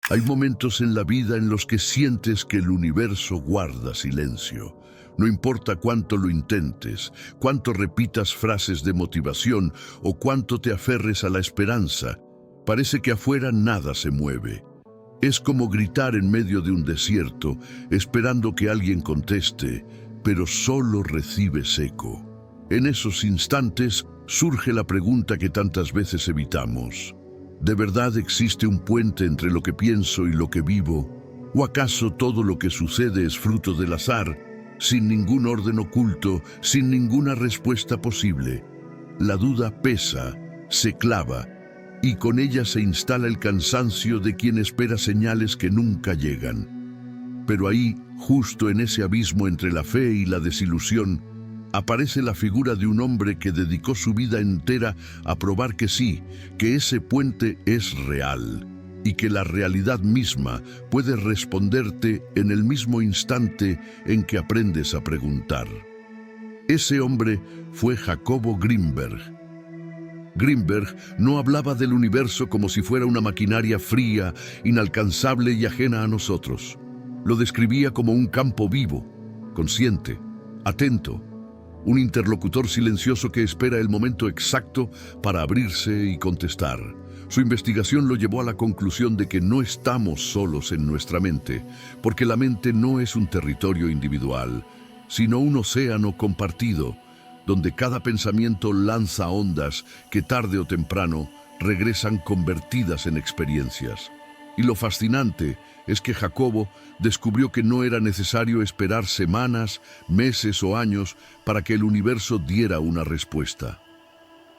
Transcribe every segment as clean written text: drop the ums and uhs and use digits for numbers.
Hay momentos en la vida en los que sientes que el universo guarda silencio. No importa cuánto lo intentes, cuánto repitas frases de motivación o cuánto te aferres a la esperanza, parece que afuera nada se mueve. Es como gritar en medio de un desierto, esperando que alguien conteste, pero solo recibes eco. En esos instantes surge la pregunta que tantas veces evitamos. ¿De verdad existe un puente entre lo que pienso y lo que vivo? ¿O acaso todo lo que sucede es fruto del azar, sin ningún orden oculto, sin ninguna respuesta posible? La duda pesa, se clava, y con ella se instala el cansancio de quien espera señales que nunca llegan. Pero ahí, justo en ese abismo entre la fe y la desilusión, aparece la figura de un hombre que dedicó su vida entera a probar que sí, que ese puente es real y que la realidad misma puede responderte en el mismo instante en que aprendes a preguntar. Ese hombre fue Jacobo Grinberg. Grinberg no hablaba del universo como si fuera una maquinaria fría, inalcanzable y ajena a nosotros. Lo describía como un campo vivo, consciente, atento, un interlocutor silencioso que espera el momento exacto para abrirse y contestar. Su investigación lo llevó a la conclusión de que no estamos solos en nuestra mente, porque la mente no es un territorio individual, sino un océano compartido, donde cada pensamiento lanza ondas que tarde o temprano regresan convertidas en experiencias. Y lo fascinante es que Jacobo descubrió que no era necesario esperar semanas, meses o años para que el universo diera una respuesta.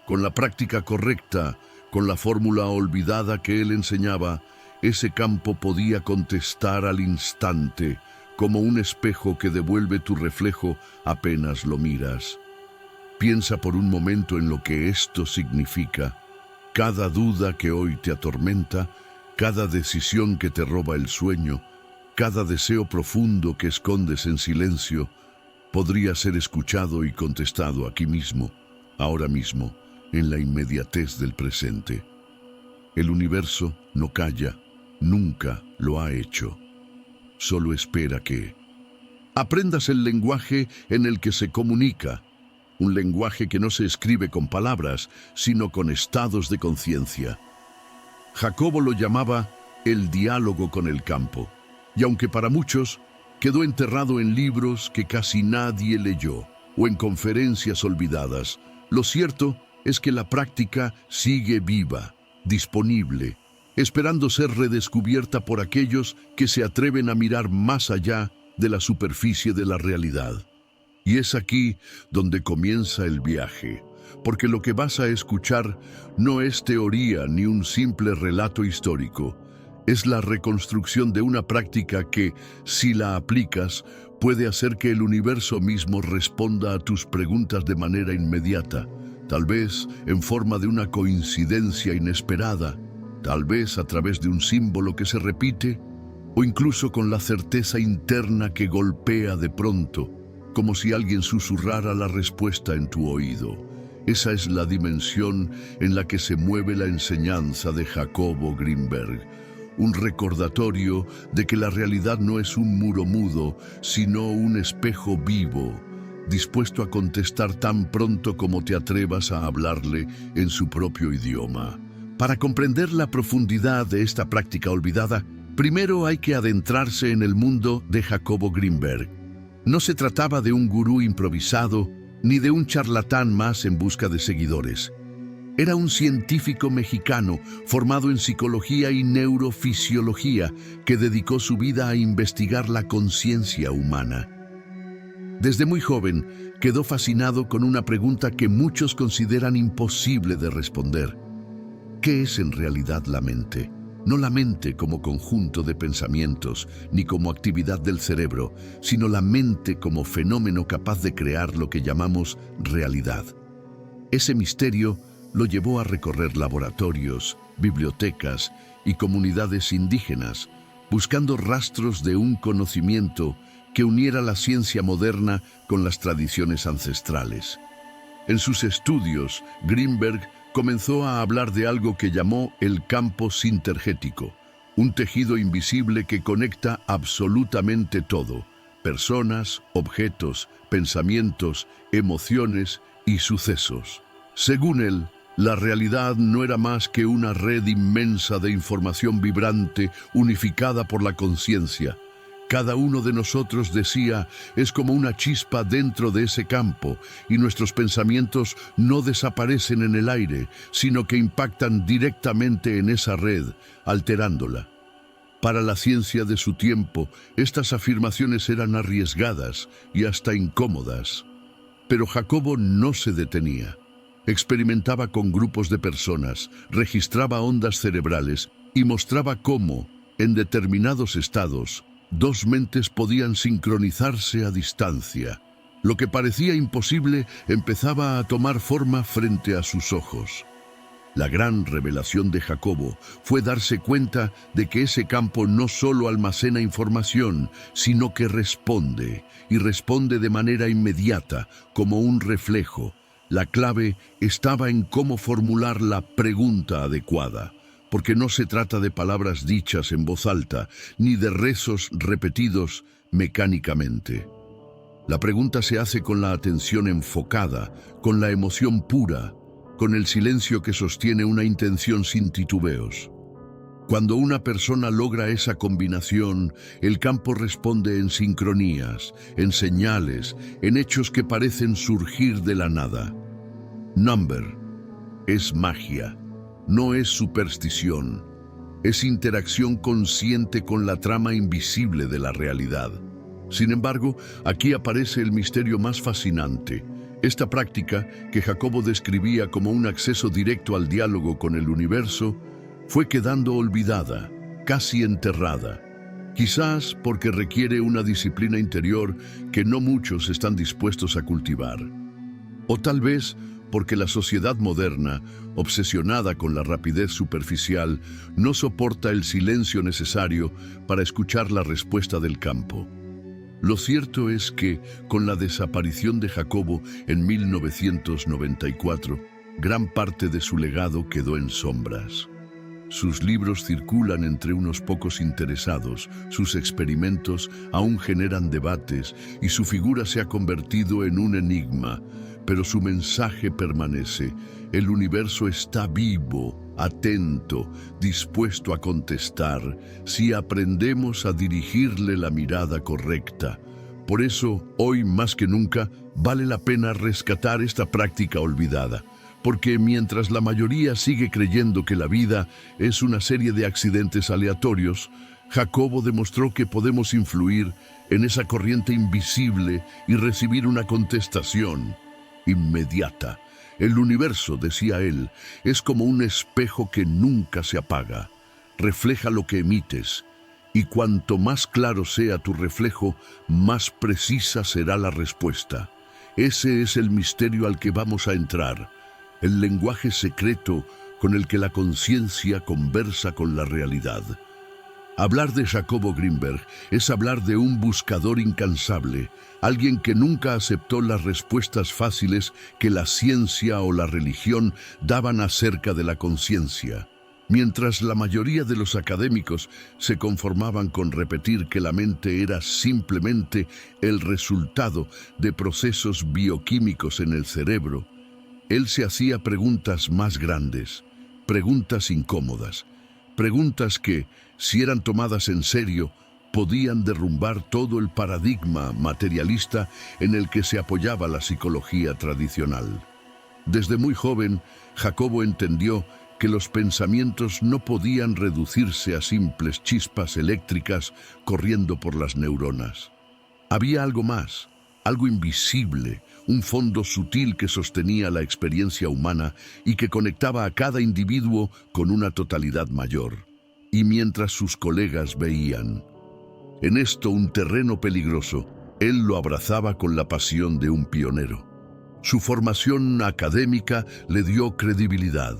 Con la práctica correcta, con la fórmula olvidada que él enseñaba, ese campo podía contestar al instante, como un espejo que devuelve tu reflejo apenas lo miras. Piensa por un momento en lo que esto significa. Cada duda que hoy te atormenta, cada decisión que te roba el sueño, cada deseo profundo que escondes en silencio, podría ser escuchado y contestado aquí mismo, ahora mismo, en la inmediatez del presente. El universo no calla, nunca lo ha hecho. Solo espera que aprendas el lenguaje en el que se comunica, un lenguaje que no se escribe con palabras, sino con estados de conciencia. Jacobo lo llamaba el diálogo con el campo, y aunque para muchos quedó enterrado en libros que casi nadie leyó o en conferencias olvidadas, lo cierto es que la práctica sigue viva, disponible, esperando ser redescubierta por aquellos que se atreven a mirar más allá de la superficie de la realidad. Y es aquí donde comienza el viaje, porque lo que vas a escuchar no es teoría ni un simple relato histórico. Es la reconstrucción de una práctica que, si la aplicas, puede hacer que el universo mismo responda a tus preguntas de manera inmediata, tal vez en forma de una coincidencia inesperada, tal vez a través de un símbolo que se repite, o incluso con la certeza interna que golpea de pronto, como si alguien susurrara la respuesta en tu oído. Esa es la dimensión en la que se mueve la enseñanza de Jacobo Grinberg, un recordatorio de que la realidad no es un muro mudo, sino un espejo vivo, dispuesto a contestar tan pronto como te atrevas a hablarle en su propio idioma. Para comprender la profundidad de esta práctica olvidada, primero hay que adentrarse en el mundo de Jacobo Grinberg. No se trataba de un gurú improvisado, ni de un charlatán más en busca de seguidores. Era un científico mexicano formado en psicología y neurofisiología que dedicó su vida a investigar la conciencia humana. Desde muy joven quedó fascinado con una pregunta que muchos consideran imposible de responder. ¿Qué es en realidad la mente? No la mente como conjunto de pensamientos, ni como actividad del cerebro, sino la mente como fenómeno capaz de crear lo que llamamos realidad. Ese misterio lo llevó a recorrer laboratorios, bibliotecas y comunidades indígenas, buscando rastros de un conocimiento que uniera la ciencia moderna con las tradiciones ancestrales. En sus estudios, Grinberg comenzó a hablar de algo que llamó el campo sintergético, un tejido invisible que conecta absolutamente todo: personas, objetos, pensamientos, emociones y sucesos. Según él, la realidad no era más que una red inmensa de información vibrante unificada por la conciencia. Cada uno de nosotros, decía, es como una chispa dentro de ese campo, y nuestros pensamientos no desaparecen en el aire, sino que impactan directamente en esa red, alterándola. Para la ciencia de su tiempo, estas afirmaciones eran arriesgadas y hasta incómodas. Pero Jacobo no se detenía. Experimentaba con grupos de personas, registraba ondas cerebrales y mostraba cómo, en determinados estados, dos mentes podían sincronizarse a distancia. Lo que parecía imposible empezaba a tomar forma frente a sus ojos. La gran revelación de Jacobo fue darse cuenta de que ese campo no solo almacena información, sino que responde, y responde de manera inmediata, como un reflejo. La clave estaba en cómo formular la pregunta adecuada, porque no se trata de palabras dichas en voz alta, ni de rezos repetidos mecánicamente. La pregunta se hace con la atención enfocada, con la emoción pura, con el silencio que sostiene una intención sin titubeos. Cuando una persona logra esa combinación, el campo responde en sincronías, en señales, en hechos que parecen surgir de la nada. Number es magia, no es superstición, es interacción consciente con la trama invisible de la realidad. Sin embargo, aquí aparece el misterio más fascinante. Esta práctica, que Jacobo describía como un acceso directo al diálogo con el universo, fue quedando olvidada, casi enterrada. Quizás porque requiere una disciplina interior que no muchos están dispuestos a cultivar. O tal vez porque la sociedad moderna, obsesionada con la rapidez superficial, no soporta el silencio necesario para escuchar la respuesta del campo. Lo cierto es que, con la desaparición de Jacobo en 1994, gran parte de su legado quedó en sombras. Sus libros circulan entre unos pocos interesados, sus experimentos aún generan debates y su figura se ha convertido en un enigma, pero su mensaje permanece. El universo está vivo, atento, dispuesto a contestar, si aprendemos a dirigirle la mirada correcta. Por eso, hoy más que nunca, vale la pena rescatar esta práctica olvidada. Porque mientras la mayoría sigue creyendo que la vida es una serie de accidentes aleatorios, Jacobo demostró que podemos influir en esa corriente invisible y recibir una contestación inmediata. El universo, decía él, es como un espejo que nunca se apaga. Refleja lo que emites, y cuanto más claro sea tu reflejo, más precisa será la respuesta. Ese es el misterio al que vamos a entrar, el lenguaje secreto con el que la conciencia conversa con la realidad. Hablar de Jacobo Grinberg es hablar de un buscador incansable, alguien que nunca aceptó las respuestas fáciles que la ciencia o la religión daban acerca de la conciencia. Mientras la mayoría de los académicos se conformaban con repetir que la mente era simplemente el resultado de procesos bioquímicos en el cerebro, él se hacía preguntas más grandes, preguntas incómodas, preguntas que, si eran tomadas en serio, podían derrumbar todo el paradigma materialista en el que se apoyaba la psicología tradicional. Desde muy joven, Jacobo entendió que los pensamientos no podían reducirse a simples chispas eléctricas corriendo por las neuronas. Había algo más, algo invisible, un fondo sutil que sostenía la experiencia humana y que conectaba a cada individuo con una totalidad mayor. Y mientras sus colegas veían en esto un terreno peligroso, él lo abrazaba con la pasión de un pionero. Su formación académica le dio credibilidad.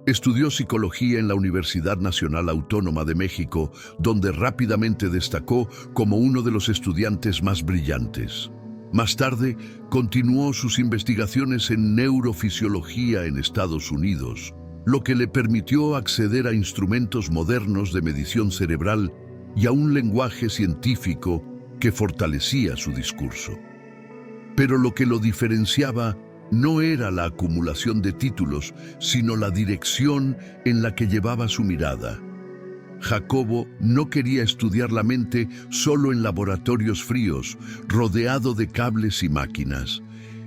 Estudió psicología en la Universidad Nacional Autónoma de México, donde rápidamente destacó como uno de los estudiantes más brillantes. Más tarde, continuó sus investigaciones en neurofisiología en Estados Unidos. lo que le permitió acceder a instrumentos modernos de medición cerebral y a un lenguaje científico que fortalecía su discurso. Pero lo que lo diferenciaba no era la acumulación de títulos, sino la dirección en la que llevaba su mirada. Jacobo no quería estudiar la mente solo en laboratorios fríos, rodeado de cables y máquinas.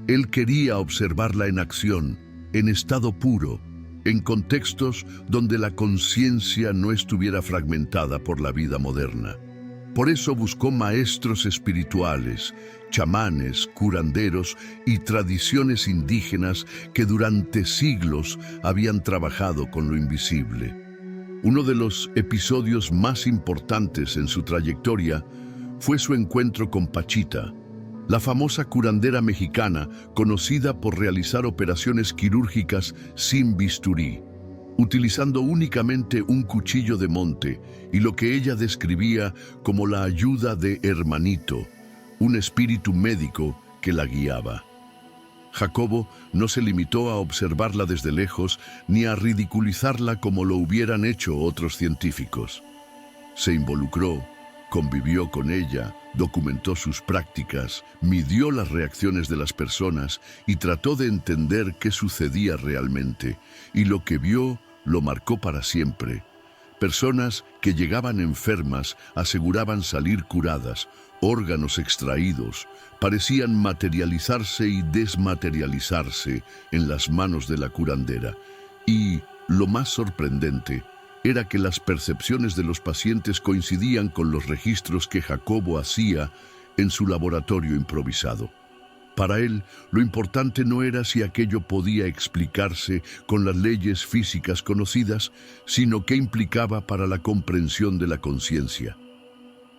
Él quería observarla en acción, en estado puro, en contextos donde la conciencia no estuviera fragmentada por la vida moderna. Por eso buscó maestros espirituales, chamanes, curanderos y tradiciones indígenas que durante siglos habían trabajado con lo invisible. Uno de los episodios más importantes en su trayectoria fue su encuentro con Pachita, la famosa curandera mexicana conocida por realizar operaciones quirúrgicas sin bisturí, utilizando únicamente un cuchillo de monte y lo que ella describía como la ayuda de Hermanito, un espíritu médico que la guiaba. Jacobo no se limitó a observarla desde lejos ni a ridiculizarla como lo hubieran hecho otros científicos. Se involucró, convivió con ella, documentó sus prácticas, midió las reacciones de las personas y trató de entender qué sucedía realmente. Y lo que vio lo marcó para siempre. Personas que llegaban enfermas aseguraban salir curadas, órganos extraídos, parecían materializarse y desmaterializarse en las manos de la curandera. Y, lo más sorprendente, era que las percepciones de los pacientes coincidían con los registros que Jacobo hacía en su laboratorio improvisado. Para él, lo importante no era si aquello podía explicarse con las leyes físicas conocidas, sino qué implicaba para la comprensión de la conciencia.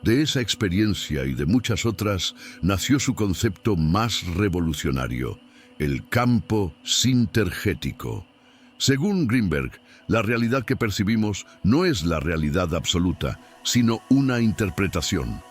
De esa experiencia y de muchas otras nació su concepto más revolucionario, el campo sintergético. Según Greenberg, la realidad que percibimos no es la realidad absoluta, sino una interpretación.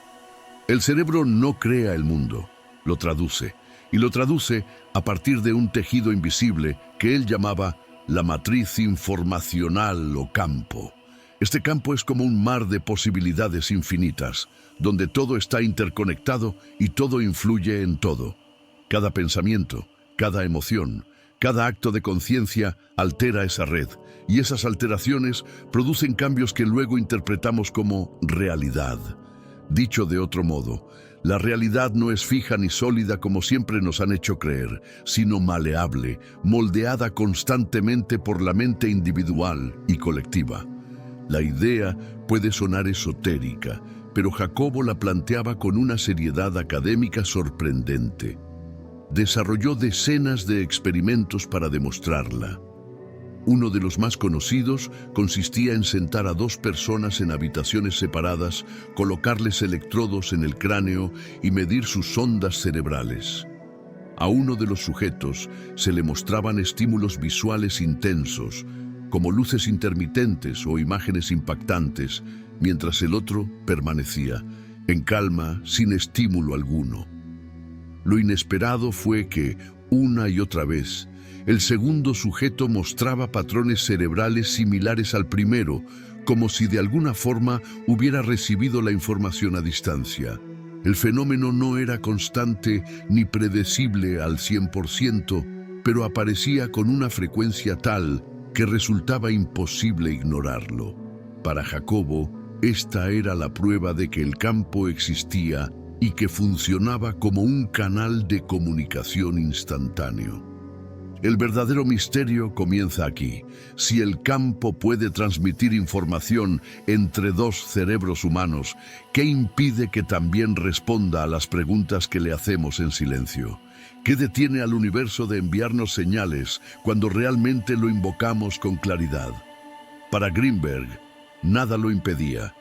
El cerebro no crea el mundo, lo traduce, y lo traduce a partir de un tejido invisible que él llamaba la matriz informacional o campo. Este campo es como un mar de posibilidades infinitas, donde todo está interconectado y todo influye en todo. Cada pensamiento, cada emoción, cada acto de conciencia altera esa red, y esas alteraciones producen cambios que luego interpretamos como realidad. Dicho de otro modo, la realidad no es fija ni sólida como siempre nos han hecho creer, sino maleable, moldeada constantemente por la mente individual y colectiva. La idea puede sonar esotérica, pero Jacobo la planteaba con una seriedad académica sorprendente. Desarrolló decenas de experimentos para demostrarla. Uno de los más conocidos consistía en sentar a dos personas en habitaciones separadas, colocarles electrodos en el cráneo y medir sus ondas cerebrales. A uno de los sujetos se le mostraban estímulos visuales intensos, como luces intermitentes o imágenes impactantes, mientras el otro permanecía, en calma, sin estímulo alguno. Lo inesperado fue que, una y otra vez, el segundo sujeto mostraba patrones cerebrales similares al primero, como si de alguna forma hubiera recibido la información a distancia. El fenómeno no era constante ni predecible al 100%, pero aparecía con una frecuencia tal que resultaba imposible ignorarlo. Para Jacobo, esta era la prueba de que el campo existía y que funcionaba como un canal de comunicación instantáneo. El verdadero misterio comienza aquí. Si el campo puede transmitir información entre dos cerebros humanos, ¿qué impide que también responda a las preguntas que le hacemos en silencio? ¿Qué detiene al universo de enviarnos señales cuando realmente lo invocamos con claridad? Para Greenberg, nada lo impedía.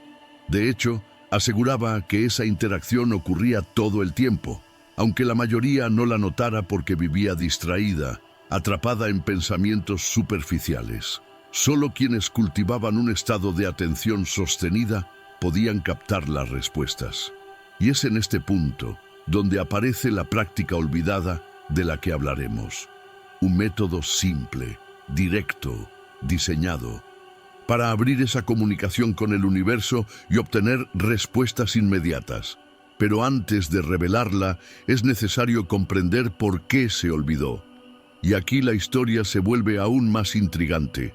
De hecho, aseguraba que esa interacción ocurría todo el tiempo, aunque la mayoría no la notara porque vivía distraída, atrapada en pensamientos superficiales. Solo quienes cultivaban un estado de atención sostenida podían captar las respuestas. Y es en este punto donde aparece la práctica olvidada de la que hablaremos. Un método simple, directo, diseñado para abrir esa comunicación con el universo y obtener respuestas inmediatas. Pero antes de revelarla, es necesario comprender por qué se olvidó. Y aquí la historia se vuelve aún más intrigante.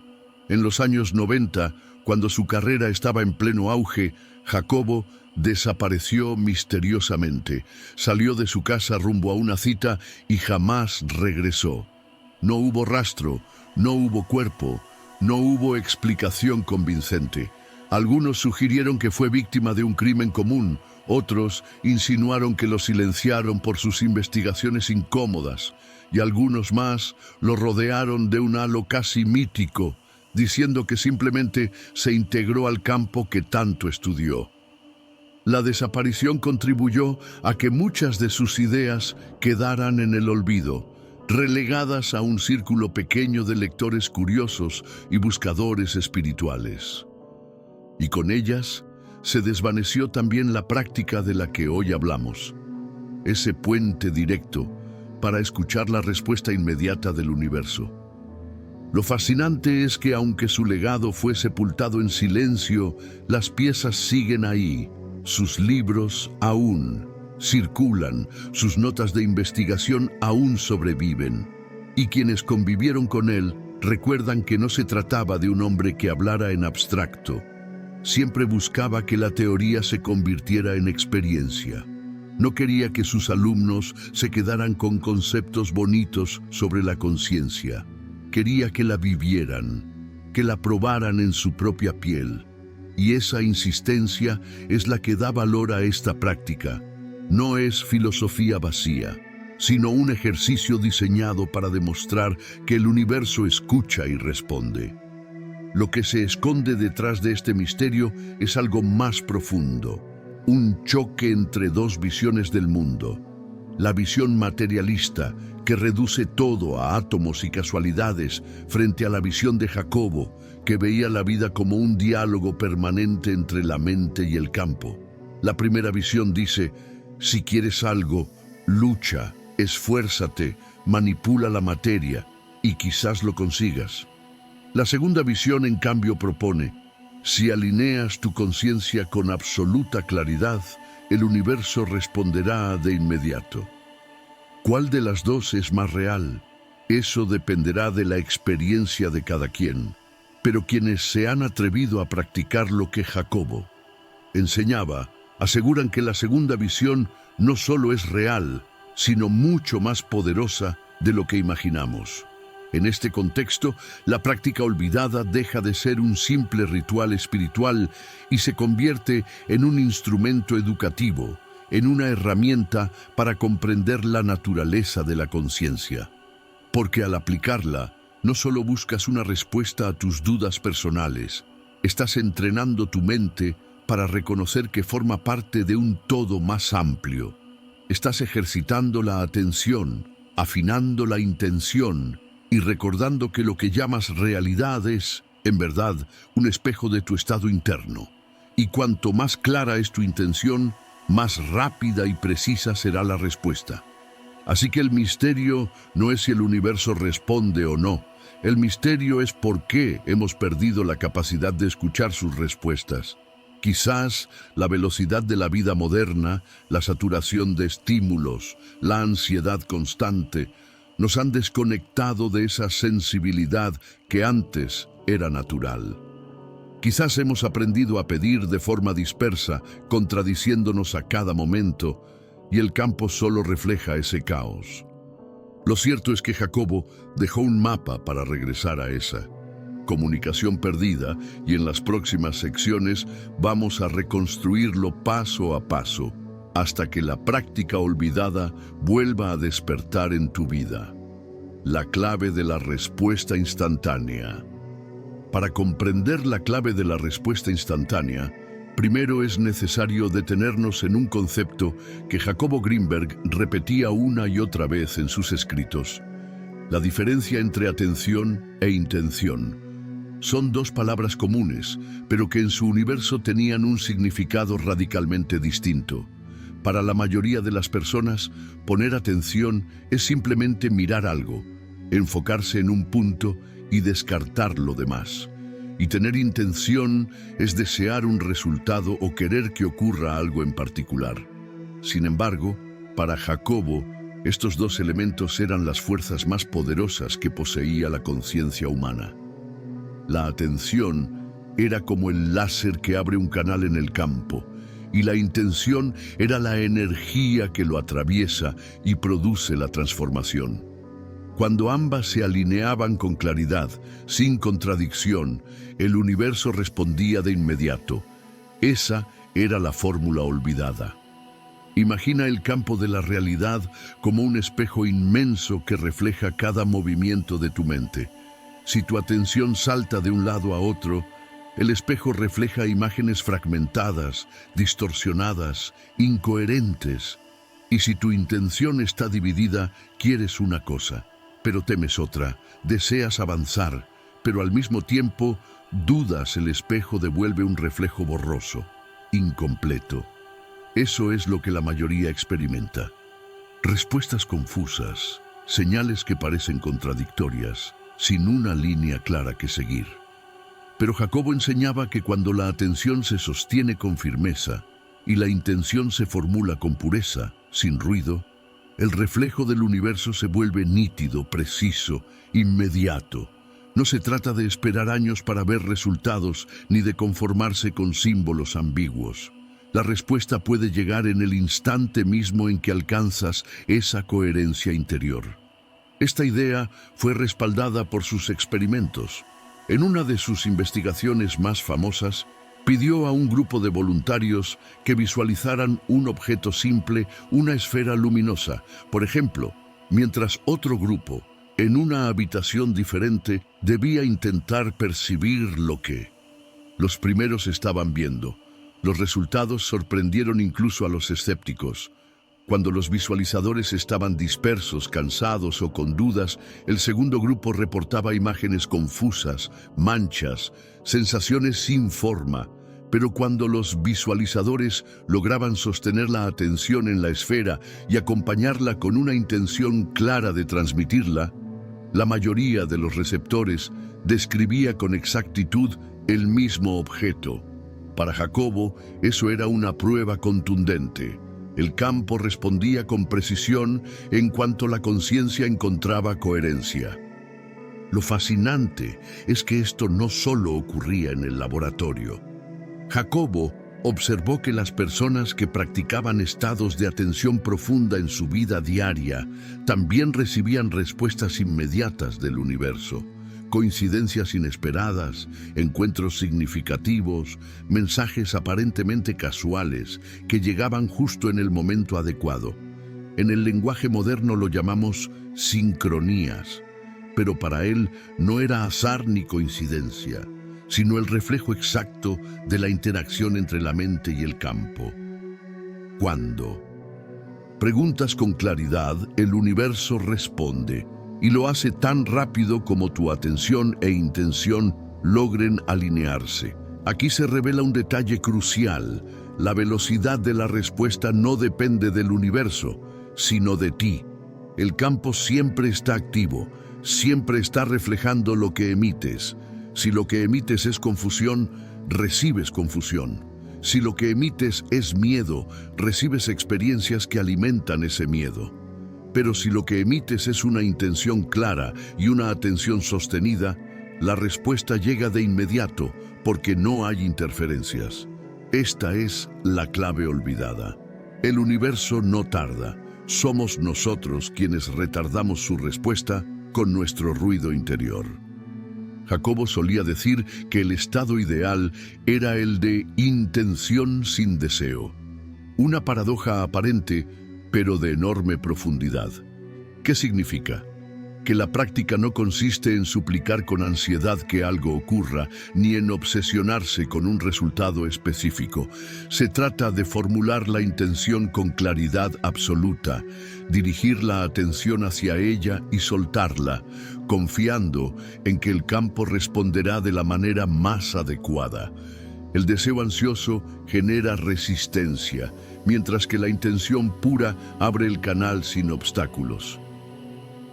En los años 90, cuando su carrera estaba en pleno auge, Jacobo desapareció misteriosamente. Salió de su casa rumbo a una cita y jamás regresó. No hubo rastro, no hubo cuerpo, no hubo explicación convincente. Algunos sugirieron que fue víctima de un crimen común, otros insinuaron que lo silenciaron por sus investigaciones incómodas, y algunos más lo rodearon de un halo casi mítico, diciendo que simplemente se integró al campo que tanto estudió. La desaparición contribuyó a que muchas de sus ideas quedaran en el olvido, relegadas a un círculo pequeño de lectores curiosos y buscadores espirituales. Y con ellas se desvaneció también la práctica de la que hoy hablamos, ese puente directo para escuchar la respuesta inmediata del universo. Lo fascinante es que aunque su legado fue sepultado en silencio, las piezas siguen ahí, sus libros aún circulan, sus notas de investigación aún sobreviven, y quienes convivieron con él recuerdan que no se trataba de un hombre que hablara en abstracto. Siempre buscaba que la teoría se convirtiera en experiencia. No quería que sus alumnos se quedaran con conceptos bonitos sobre la conciencia. Quería que la vivieran, que la probaran en su propia piel. Y esa insistencia es la que da valor a esta práctica. No es filosofía vacía, sino un ejercicio diseñado para demostrar que el universo escucha y responde. Lo que se esconde detrás de este misterio es algo más profundo, un choque entre dos visiones del mundo. La visión materialista, que reduce todo a átomos y casualidades, frente a la visión de Jacobo, que veía la vida como un diálogo permanente entre la mente y el campo. La primera visión dice: si quieres algo, lucha, esfuérzate, manipula la materia y quizás lo consigas. La segunda visión, en cambio, propone: si alineas tu conciencia con absoluta claridad, el universo responderá de inmediato. ¿Cuál de las dos es más real? Eso dependerá de la experiencia de cada quien. Pero quienes se han atrevido a practicar lo que Jacobo enseñaba, aseguran que la segunda visión no solo es real, sino mucho más poderosa de lo que imaginamos. En este contexto, la práctica olvidada deja de ser un simple ritual espiritual y se convierte en un instrumento educativo, en una herramienta para comprender la naturaleza de la conciencia. Porque al aplicarla, no solo buscas una respuesta a tus dudas personales, estás entrenando tu mente para reconocer que forma parte de un todo más amplio. Estás ejercitando la atención, afinando la intención y recordando que lo que llamas realidad es, en verdad, un espejo de tu estado interno. Y cuanto más clara es tu intención, más rápida y precisa será la respuesta. Así que el misterio no es si el universo responde o no. El misterio es por qué hemos perdido la capacidad de escuchar sus respuestas. Quizás la velocidad de la vida moderna, la saturación de estímulos, la ansiedad constante, nos han desconectado de esa sensibilidad que antes era natural. Quizás hemos aprendido a pedir de forma dispersa, contradiciéndonos a cada momento, y el campo solo refleja ese caos. Lo cierto es que Jacobo dejó un mapa para regresar a esa comunicación perdida, y en las próximas secciones vamos a reconstruirlo paso a paso, hasta que la práctica olvidada vuelva a despertar en tu vida. La clave de la respuesta instantánea. Para comprender la clave de la respuesta instantánea, primero es necesario detenernos en un concepto que Jacobo Greenberg repetía una y otra vez en sus escritos: la diferencia entre atención e intención. Son dos palabras comunes, pero que en su universo tenían un significado radicalmente distinto. Para la mayoría de las personas, poner atención es simplemente mirar algo, enfocarse en un punto y descartar lo demás. Y tener intención es desear un resultado o querer que ocurra algo en particular. Sin embargo, para Jacobo, estos dos elementos eran las fuerzas más poderosas que poseía la conciencia humana. La atención era como el láser que abre un canal en el campo, y la intención era la energía que lo atraviesa y produce la transformación. Cuando ambas se alineaban con claridad, sin contradicción, el universo respondía de inmediato. Esa era la fórmula olvidada. Imagina el campo de la realidad como un espejo inmenso que refleja cada movimiento de tu mente. Si tu atención salta de un lado a otro, el espejo refleja imágenes fragmentadas, distorsionadas, incoherentes. Y si tu intención está dividida, quieres una cosa, pero temes otra, deseas avanzar, pero al mismo tiempo dudas. El espejo devuelve un reflejo borroso, incompleto. Eso es lo que la mayoría experimenta. Respuestas confusas, señales que parecen contradictorias, sin una línea clara que seguir. Pero Jacobo enseñaba que cuando la atención se sostiene con firmeza y la intención se formula con pureza, sin ruido, el reflejo del universo se vuelve nítido, preciso, inmediato. No se trata de esperar años para ver resultados ni de conformarse con símbolos ambiguos. La respuesta puede llegar en el instante mismo en que alcanzas esa coherencia interior. Esta idea fue respaldada por sus experimentos. En una de sus investigaciones más famosas, pidió a un grupo de voluntarios que visualizaran un objeto simple, una esfera luminosa, por ejemplo, mientras otro grupo, en una habitación diferente, debía intentar percibir lo que los primeros estaban viendo. Los resultados sorprendieron incluso a los escépticos. Cuando los visualizadores estaban dispersos, cansados o con dudas, el segundo grupo reportaba imágenes confusas, manchas, sensaciones sin forma. Pero cuando los visualizadores lograban sostener la atención en la esfera y acompañarla con una intención clara de transmitirla, la mayoría de los receptores describía con exactitud el mismo objeto. Para Jacobo, eso era una prueba contundente. El campo respondía con precisión en cuanto la conciencia encontraba coherencia. Lo fascinante es que esto no solo ocurría en el laboratorio. Jacobo observó que las personas que practicaban estados de atención profunda en su vida diaria también recibían respuestas inmediatas del universo. Coincidencias inesperadas, encuentros significativos, mensajes aparentemente casuales que llegaban justo en el momento adecuado. En el lenguaje moderno lo llamamos sincronías, pero para él no era azar ni coincidencia, sino el reflejo exacto de la interacción entre la mente y el campo. ¿Cuándo? Preguntas con claridad, el universo responde. Y lo hace tan rápido como tu atención e intención logren alinearse. Aquí se revela un detalle crucial. La velocidad de la respuesta no depende del universo, sino de ti. El campo siempre está activo, siempre está reflejando lo que emites. Si lo que emites es confusión, recibes confusión. Si lo que emites es miedo, recibes experiencias que alimentan ese miedo. Pero si lo que emites es una intención clara y una atención sostenida, la respuesta llega de inmediato porque no hay interferencias. Esta es la clave olvidada. El universo no tarda. Somos nosotros quienes retardamos su respuesta con nuestro ruido interior. Jacobo solía decir que el estado ideal era el de intención sin deseo. Una paradoja aparente, pero de enorme profundidad. ¿Qué significa? Que la práctica no consiste en suplicar con ansiedad que algo ocurra, ni en obsesionarse con un resultado específico. Se trata de formular la intención con claridad absoluta, dirigir la atención hacia ella y soltarla, confiando en que el campo responderá de la manera más adecuada. El deseo ansioso genera resistencia, mientras que la intención pura abre el canal sin obstáculos.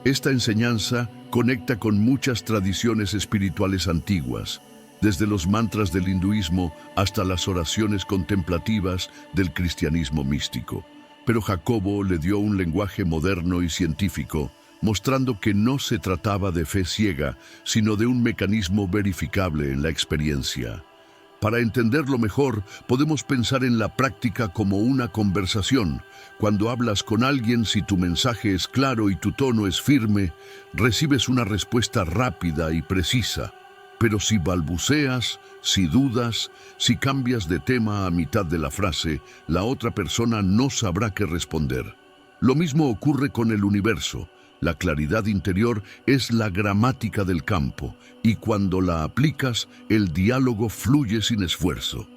Esta enseñanza conecta con muchas tradiciones espirituales antiguas, desde los mantras del hinduismo hasta las oraciones contemplativas del cristianismo místico. Pero Jacobo le dio un lenguaje moderno y científico, mostrando que no se trataba de fe ciega, sino de un mecanismo verificable en la experiencia. Para entenderlo mejor, podemos pensar en la práctica como una conversación. Cuando hablas con alguien, si tu mensaje es claro y tu tono es firme, recibes una respuesta rápida y precisa. Pero si balbuceas, si dudas, si cambias de tema a mitad de la frase, la otra persona no sabrá qué responder. Lo mismo ocurre con el universo. La claridad interior es la gramática del campo, y cuando la aplicas, el diálogo fluye sin esfuerzo.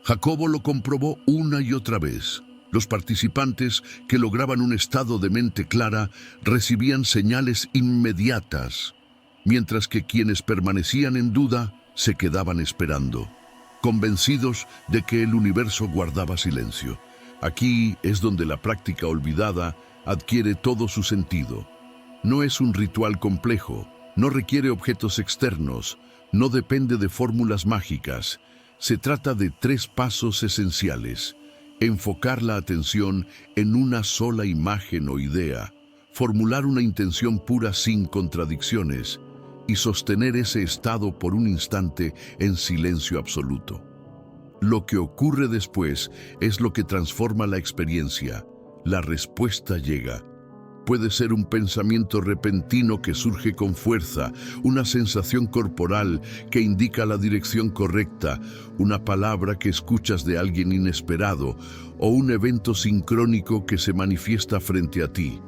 Jacobo lo comprobó una y otra vez. Los participantes que lograban un estado de mente clara recibían señales inmediatas, mientras que quienes permanecían en duda se quedaban esperando, convencidos de que el universo guardaba silencio. Aquí es donde la práctica olvidada adquiere todo su sentido. No es un ritual complejo, no requiere objetos externos, no depende de fórmulas mágicas. Se trata de 3 pasos esenciales: enfocar la atención en una sola imagen o idea, formular una intención pura sin contradicciones y sostener ese estado por un instante en silencio absoluto. Lo que ocurre después es lo que transforma la experiencia. La respuesta llega. Puede ser un pensamiento repentino que surge con fuerza, una sensación corporal que indica la dirección correcta, una palabra que escuchas de alguien inesperado o un evento sincrónico que se manifiesta frente a ti.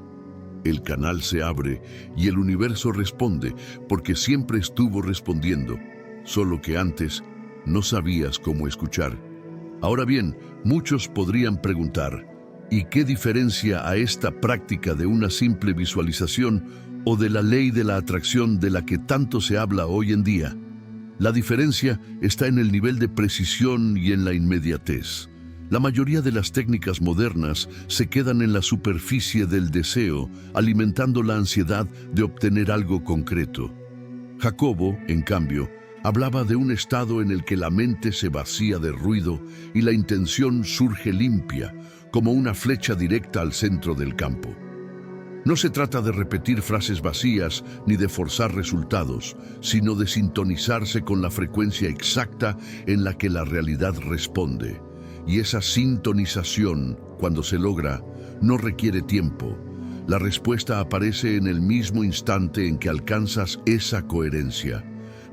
El canal se abre y el universo responde porque siempre estuvo respondiendo, solo que antes no sabías cómo escuchar. Ahora bien, muchos podrían preguntar: ¿y qué diferencia a esta práctica de una simple visualización o de la ley de la atracción de la que tanto se habla hoy en día? La diferencia está en el nivel de precisión y en la inmediatez. La mayoría de las técnicas modernas se quedan en la superficie del deseo, alimentando la ansiedad de obtener algo concreto. Jacobo, en cambio, hablaba de un estado en el que la mente se vacía de ruido y la intención surge limpia, como una flecha directa al centro del campo. No se trata de repetir frases vacías ni de forzar resultados, sino de sintonizarse con la frecuencia exacta en la que la realidad responde. Y esa sintonización, cuando se logra, no requiere tiempo. La respuesta aparece en el mismo instante en que alcanzas esa coherencia.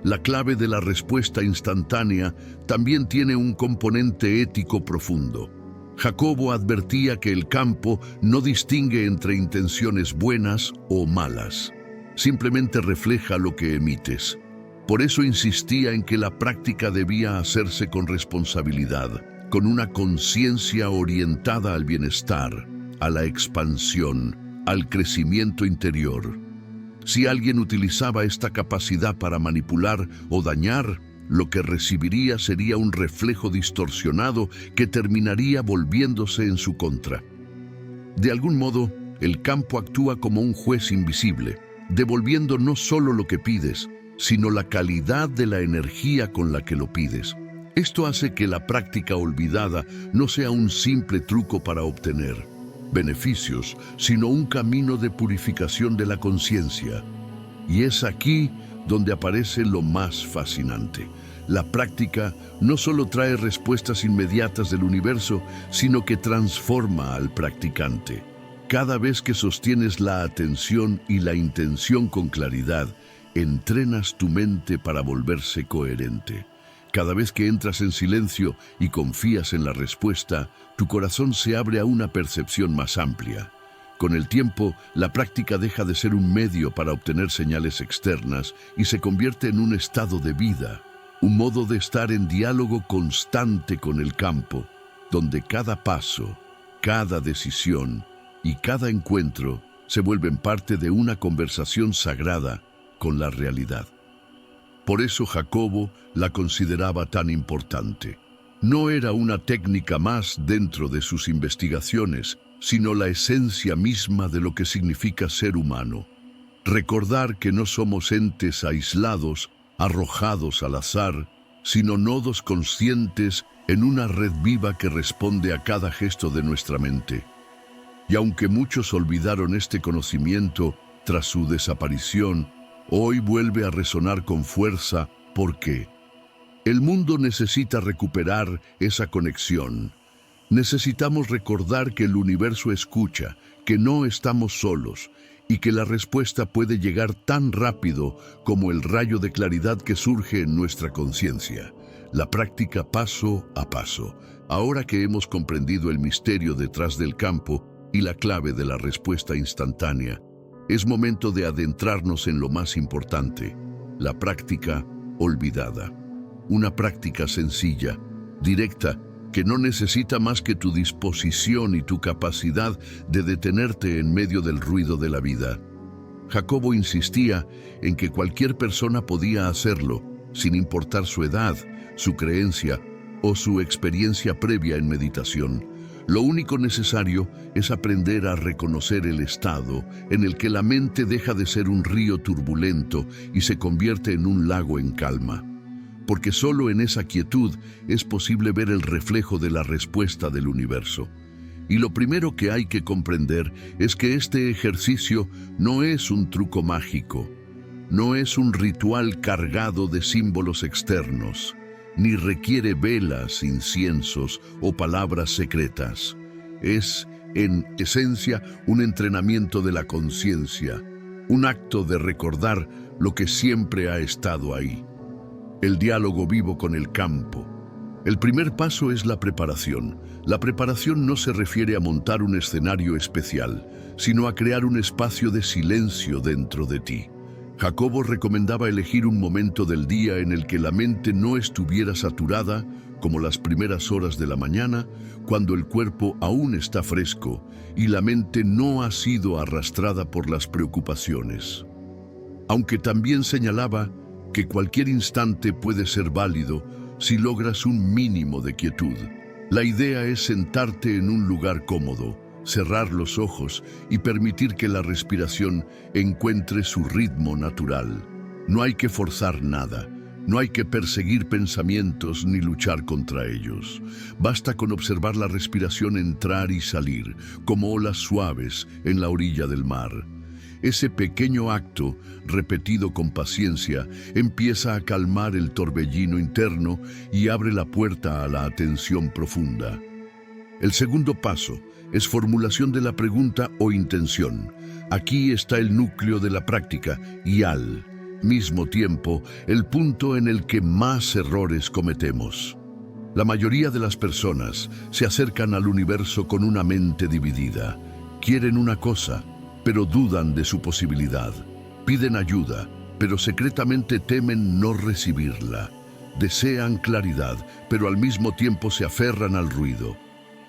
La clave de la respuesta instantánea también tiene un componente ético profundo. Jacobo advertía que el campo no distingue entre intenciones buenas o malas. Simplemente refleja lo que emites. Por eso insistía en que la práctica debía hacerse con responsabilidad, con una conciencia orientada al bienestar, a la expansión, al crecimiento interior. Si alguien utilizaba esta capacidad para manipular o dañar, lo que recibiría sería un reflejo distorsionado que terminaría volviéndose en su contra. De algún modo, el campo actúa como un juez invisible, devolviendo no solo lo que pides, sino la calidad de la energía con la que lo pides. Esto hace que la práctica olvidada no sea un simple truco para obtener beneficios, sino un camino de purificación de la conciencia. Y es aquí donde aparece lo más fascinante. La práctica no solo trae respuestas inmediatas del universo, sino que transforma al practicante. Cada vez que sostienes la atención y la intención con claridad, entrenas tu mente para volverse coherente. Cada vez que entras en silencio y confías en la respuesta, tu corazón se abre a una percepción más amplia. Con el tiempo, la práctica deja de ser un medio para obtener señales externas y se convierte en un estado de vida, un modo de estar en diálogo constante con el campo, donde cada paso, cada decisión y cada encuentro se vuelven parte de una conversación sagrada con la realidad. Por eso Jacobo la consideraba tan importante. No era una técnica más dentro de sus investigaciones, sino la esencia misma de lo que significa ser humano. Recordar que no somos entes aislados, arrojados al azar, sino nodos conscientes en una red viva que responde a cada gesto de nuestra mente. Y aunque muchos olvidaron este conocimiento tras su desaparición, hoy vuelve a resonar con fuerza porque el mundo necesita recuperar esa conexión. Necesitamos recordar que el universo escucha, que no estamos solos y que la respuesta puede llegar tan rápido como el rayo de claridad que surge en nuestra conciencia. La práctica paso a paso. Ahora que hemos comprendido el misterio detrás del campo y la clave de la respuesta instantánea, es momento de adentrarnos en lo más importante, la práctica olvidada. Una práctica sencilla, directa, que no necesita más que tu disposición y tu capacidad de detenerte en medio del ruido de la vida. Jacobo insistía en que cualquier persona podía hacerlo, sin importar su edad, su creencia o su experiencia previa en meditación. Lo único necesario es aprender a reconocer el estado en el que la mente deja de ser un río turbulento y se convierte en un lago en calma. Porque solo en esa quietud es posible ver el reflejo de la respuesta del universo. Y lo primero que hay que comprender es que este ejercicio no es un truco mágico, no es un ritual cargado de símbolos externos, ni requiere velas, inciensos o palabras secretas. Es, en esencia, un entrenamiento de la conciencia, un acto de recordar lo que siempre ha estado ahí. El diálogo vivo con el campo. El primer paso es la preparación. La preparación no se refiere a montar un escenario especial, sino a crear un espacio de silencio dentro de ti. Jacobo recomendaba elegir un momento del día en el que la mente no estuviera saturada, como las primeras horas de la mañana, cuando el cuerpo aún está fresco y la mente no ha sido arrastrada por las preocupaciones. Aunque también señalaba que cualquier instante puede ser válido si logras un mínimo de quietud. La idea es sentarte en un lugar cómodo, cerrar los ojos y permitir que la respiración encuentre su ritmo natural. No hay que forzar nada, no hay que perseguir pensamientos ni luchar contra ellos. Basta con observar la respiración entrar y salir, como olas suaves en la orilla del mar. Ese pequeño acto, repetido con paciencia, empieza a calmar el torbellino interno y abre la puerta a la atención profunda. El segundo paso es formulación de la pregunta o intención. Aquí está el núcleo de la práctica y al mismo tiempo el punto en el que más errores cometemos. La mayoría de las personas se acercan al universo con una mente dividida. Quieren una cosa, pero dudan de su posibilidad. Piden ayuda, pero secretamente temen no recibirla. Desean claridad, pero al mismo tiempo se aferran al ruido.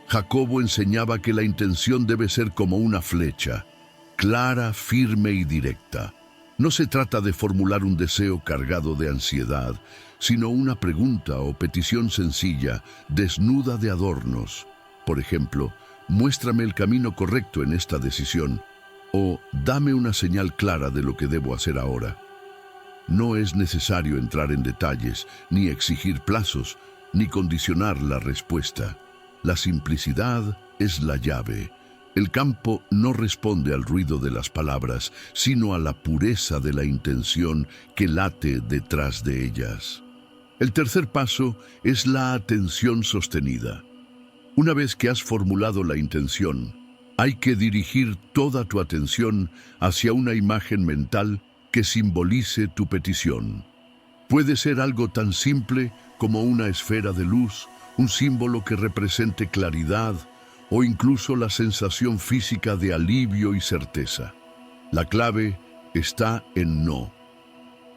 Jacobo enseñaba que la intención debe ser como una flecha, clara, firme y directa. No se trata de formular un deseo cargado de ansiedad, sino una pregunta o petición sencilla, desnuda de adornos. Por ejemplo, muéstrame el camino correcto en esta decisión, o dame una señal clara de lo que debo hacer ahora. No es necesario entrar en detalles, ni exigir plazos, ni condicionar la respuesta. La simplicidad es la llave. El campo no responde al ruido de las palabras, sino a la pureza de la intención que late detrás de ellas. El tercer paso es la atención sostenida. Una vez que has formulado la intención, hay que dirigir toda tu atención hacia una imagen mental que simbolice tu petición. Puede ser algo tan simple como una esfera de luz, un símbolo que represente claridad o incluso la sensación física de alivio y certeza. La clave está en no.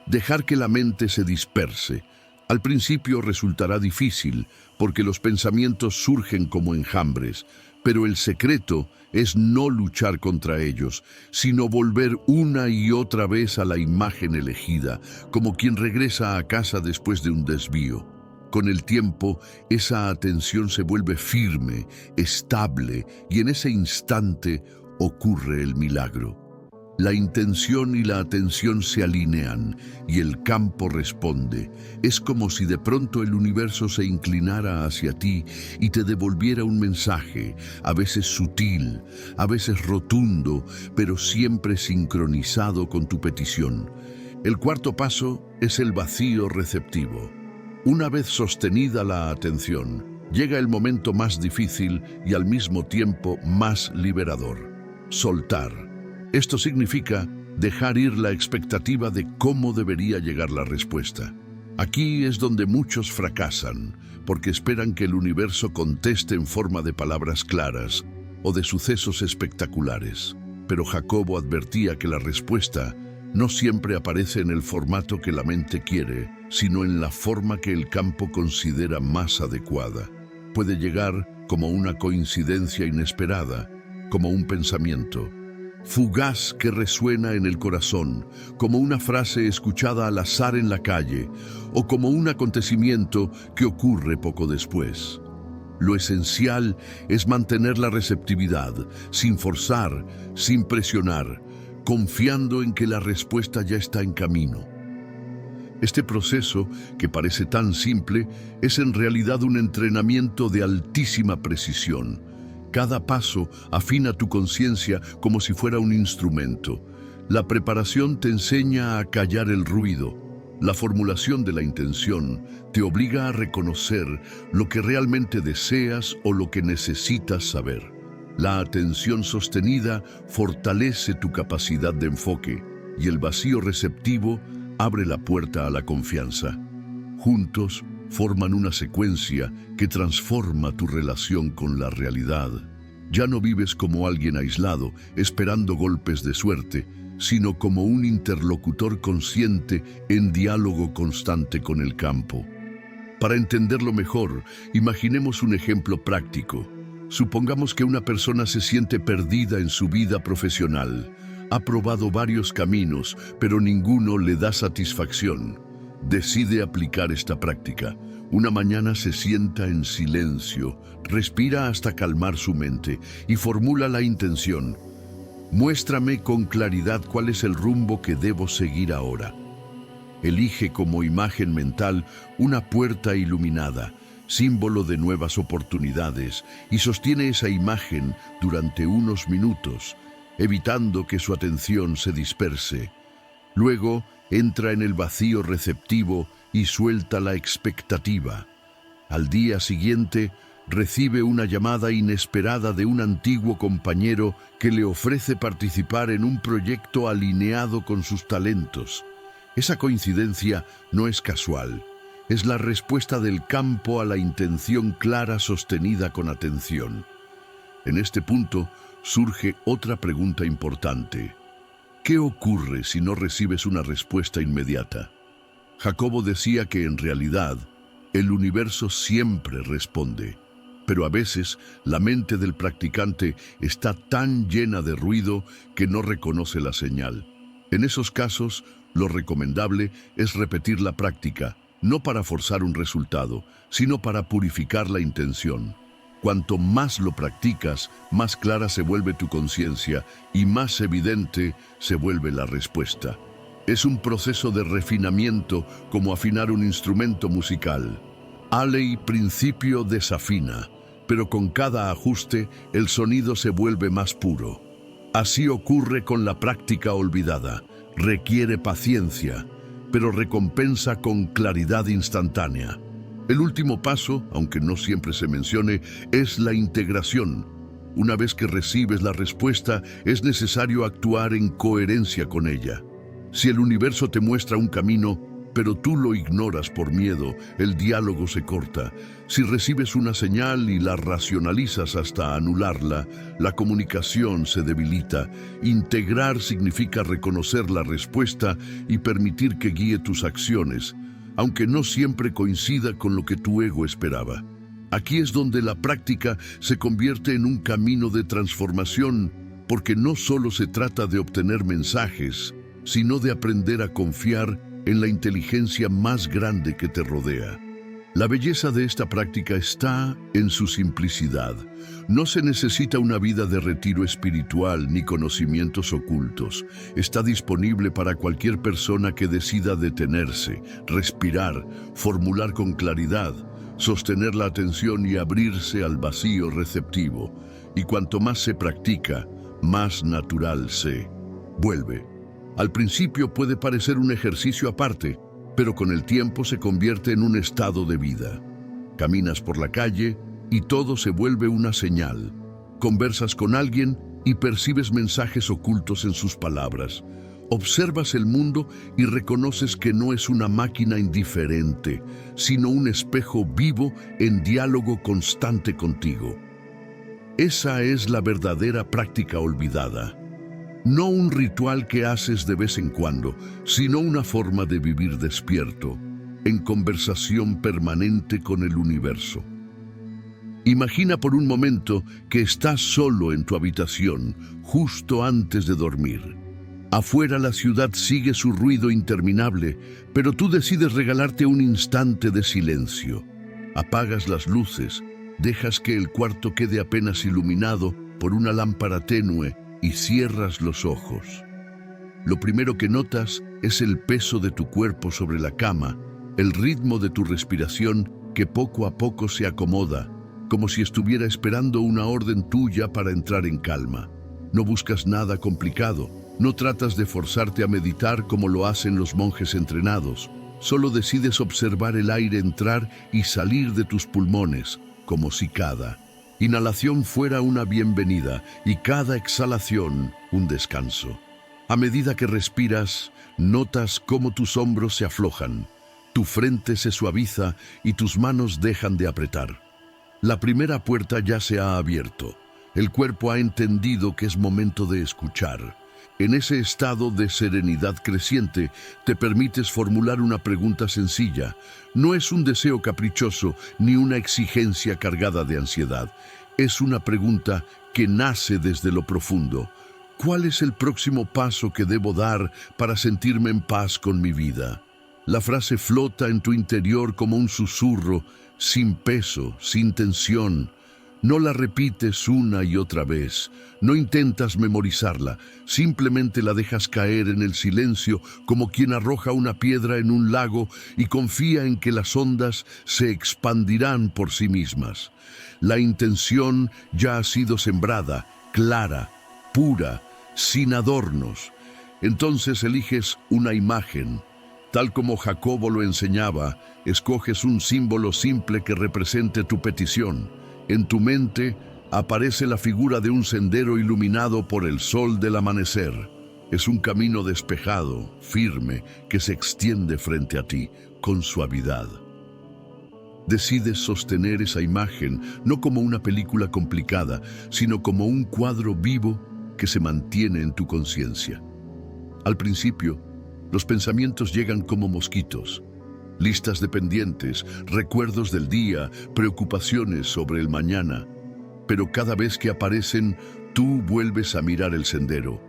Dejar que la mente se disperse. Al principio resultará difícil porque los pensamientos surgen como enjambres, pero el secreto es no luchar contra ellos, sino volver una y otra vez a la imagen elegida, como quien regresa a casa después de un desvío. Con el tiempo, esa atención se vuelve firme, estable, y en ese instante ocurre el milagro. La intención y la atención se alinean y el campo responde. Es como si de pronto el universo se inclinara hacia ti y te devolviera un mensaje, a veces sutil, a veces rotundo, pero siempre sincronizado con tu petición. El cuarto paso es el vacío receptivo. Una vez sostenida la atención, llega el momento más difícil y al mismo tiempo más liberador: soltar. Esto significa dejar ir la expectativa de cómo debería llegar la respuesta. Aquí es donde muchos fracasan, porque esperan que el universo conteste en forma de palabras claras o de sucesos espectaculares. Pero Jacobo advertía que la respuesta no siempre aparece en el formato que la mente quiere, sino en la forma que el campo considera más adecuada. Puede llegar como una coincidencia inesperada, como un pensamiento fugaz que resuena en el corazón, como una frase escuchada al azar en la calle, o como un acontecimiento que ocurre poco después. Lo esencial es mantener la receptividad, sin forzar, sin presionar, confiando en que la respuesta ya está en camino. Este proceso, que parece tan simple, es en realidad un entrenamiento de altísima precisión. Cada paso afina tu conciencia como si fuera un instrumento. La preparación te enseña a callar el ruido. La formulación de la intención te obliga a reconocer lo que realmente deseas o lo que necesitas saber. La atención sostenida fortalece tu capacidad de enfoque y el vacío receptivo abre la puerta a la confianza. Juntos forman una secuencia que transforma tu relación con la realidad. Ya no vives como alguien aislado, esperando golpes de suerte, sino como un interlocutor consciente en diálogo constante con el campo. Para entenderlo mejor, imaginemos un ejemplo práctico. Supongamos que una persona se siente perdida en su vida profesional. Ha probado varios caminos, pero ninguno le da satisfacción. Decide aplicar esta práctica. Una mañana se sienta en silencio, respira hasta calmar su mente y formula la intención: muéstrame con claridad cuál es el rumbo que debo seguir ahora. Elige como imagen mental una puerta iluminada, símbolo de nuevas oportunidades, y sostiene esa imagen durante unos minutos, evitando que su atención se disperse. Luego, entra en el vacío receptivo y suelta la expectativa. Al día siguiente, recibe una llamada inesperada de un antiguo compañero que le ofrece participar en un proyecto alineado con sus talentos. Esa coincidencia no es casual, es la respuesta del campo a la intención clara sostenida con atención. En este punto surge otra pregunta importante: ¿qué ocurre si no recibes una respuesta inmediata? Jacobo decía que en realidad el universo siempre responde, pero a veces la mente del practicante está tan llena de ruido que no reconoce la señal. En esos casos, lo recomendable es repetir la práctica, no para forzar un resultado, sino para purificar la intención. Cuanto más lo practicas, más clara se vuelve tu conciencia y más evidente se vuelve la respuesta. Es un proceso de refinamiento, como afinar un instrumento musical. Ale y principio desafina, pero con cada ajuste el sonido se vuelve más puro. Así ocurre con la práctica olvidada. Requiere paciencia, pero recompensa con claridad instantánea. El último paso, aunque no siempre se mencione, es la integración. Una vez que recibes la respuesta, es necesario actuar en coherencia con ella. Si el universo te muestra un camino, pero tú lo ignoras por miedo, el diálogo se corta. Si recibes una señal y la racionalizas hasta anularla, la comunicación se debilita. Integrar significa reconocer la respuesta y permitir que guíe tus acciones, aunque no siempre coincida con lo que tu ego esperaba. Aquí es donde la práctica se convierte en un camino de transformación, porque no solo se trata de obtener mensajes, sino de aprender a confiar en la inteligencia más grande que te rodea. La belleza de esta práctica está en su simplicidad. No se necesita una vida de retiro espiritual ni conocimientos ocultos. Está disponible para cualquier persona que decida detenerse, respirar, formular con claridad, sostener la atención y abrirse al vacío receptivo. Y cuanto más se practica, más natural se vuelve. Al principio puede parecer un ejercicio aparte, pero con el tiempo se convierte en un estado de vida. Caminas por la calle y todo se vuelve una señal. Conversas con alguien y percibes mensajes ocultos en sus palabras. Observas el mundo y reconoces que no es una máquina indiferente, sino un espejo vivo en diálogo constante contigo. Esa es la verdadera práctica olvidada. No un ritual que haces de vez en cuando, sino una forma de vivir despierto, en conversación permanente con el universo. Imagina por un momento que estás solo en tu habitación, justo antes de dormir. Afuera la ciudad sigue su ruido interminable, pero tú decides regalarte un instante de silencio. Apagas las luces, dejas que el cuarto quede apenas iluminado por una lámpara tenue y cierras los ojos. Lo primero que notas es el peso de tu cuerpo sobre la cama, el ritmo de tu respiración que poco a poco se acomoda, como si estuviera esperando una orden tuya para entrar en calma. No buscas nada complicado, no tratas de forzarte a meditar como lo hacen los monjes entrenados, solo decides observar el aire entrar y salir de tus pulmones, como si cada inhalación fuera una bienvenida y cada exhalación un descanso. A medida que respiras, notas cómo tus hombros se aflojan, tu frente se suaviza y tus manos dejan de apretar. La primera puerta ya se ha abierto. El cuerpo ha entendido que es momento de escuchar. En ese estado de serenidad creciente, te permites formular una pregunta sencilla. No es un deseo caprichoso ni una exigencia cargada de ansiedad. Es una pregunta que nace desde lo profundo. ¿Cuál es el próximo paso que debo dar para sentirme en paz con mi vida? La frase flota en tu interior como un susurro, sin peso, sin tensión. No la repites una y otra vez, no intentas memorizarla, simplemente la dejas caer en el silencio como quien arroja una piedra en un lago y confía en que las ondas se expandirán por sí mismas. La intención ya ha sido sembrada, clara, pura, sin adornos. Entonces eliges una imagen. Tal como Jacobo lo enseñaba, escoges un símbolo simple que represente tu petición. En tu mente aparece la figura de un sendero iluminado por el sol del amanecer. Es un camino despejado, firme, que se extiende frente a ti, con suavidad. Decides sostener esa imagen, no como una película complicada, sino como un cuadro vivo que se mantiene en tu conciencia. Al principio, los pensamientos llegan como mosquitos. Listas de pendientes, recuerdos del día, preocupaciones sobre el mañana. Pero cada vez que aparecen, tú vuelves a mirar el sendero.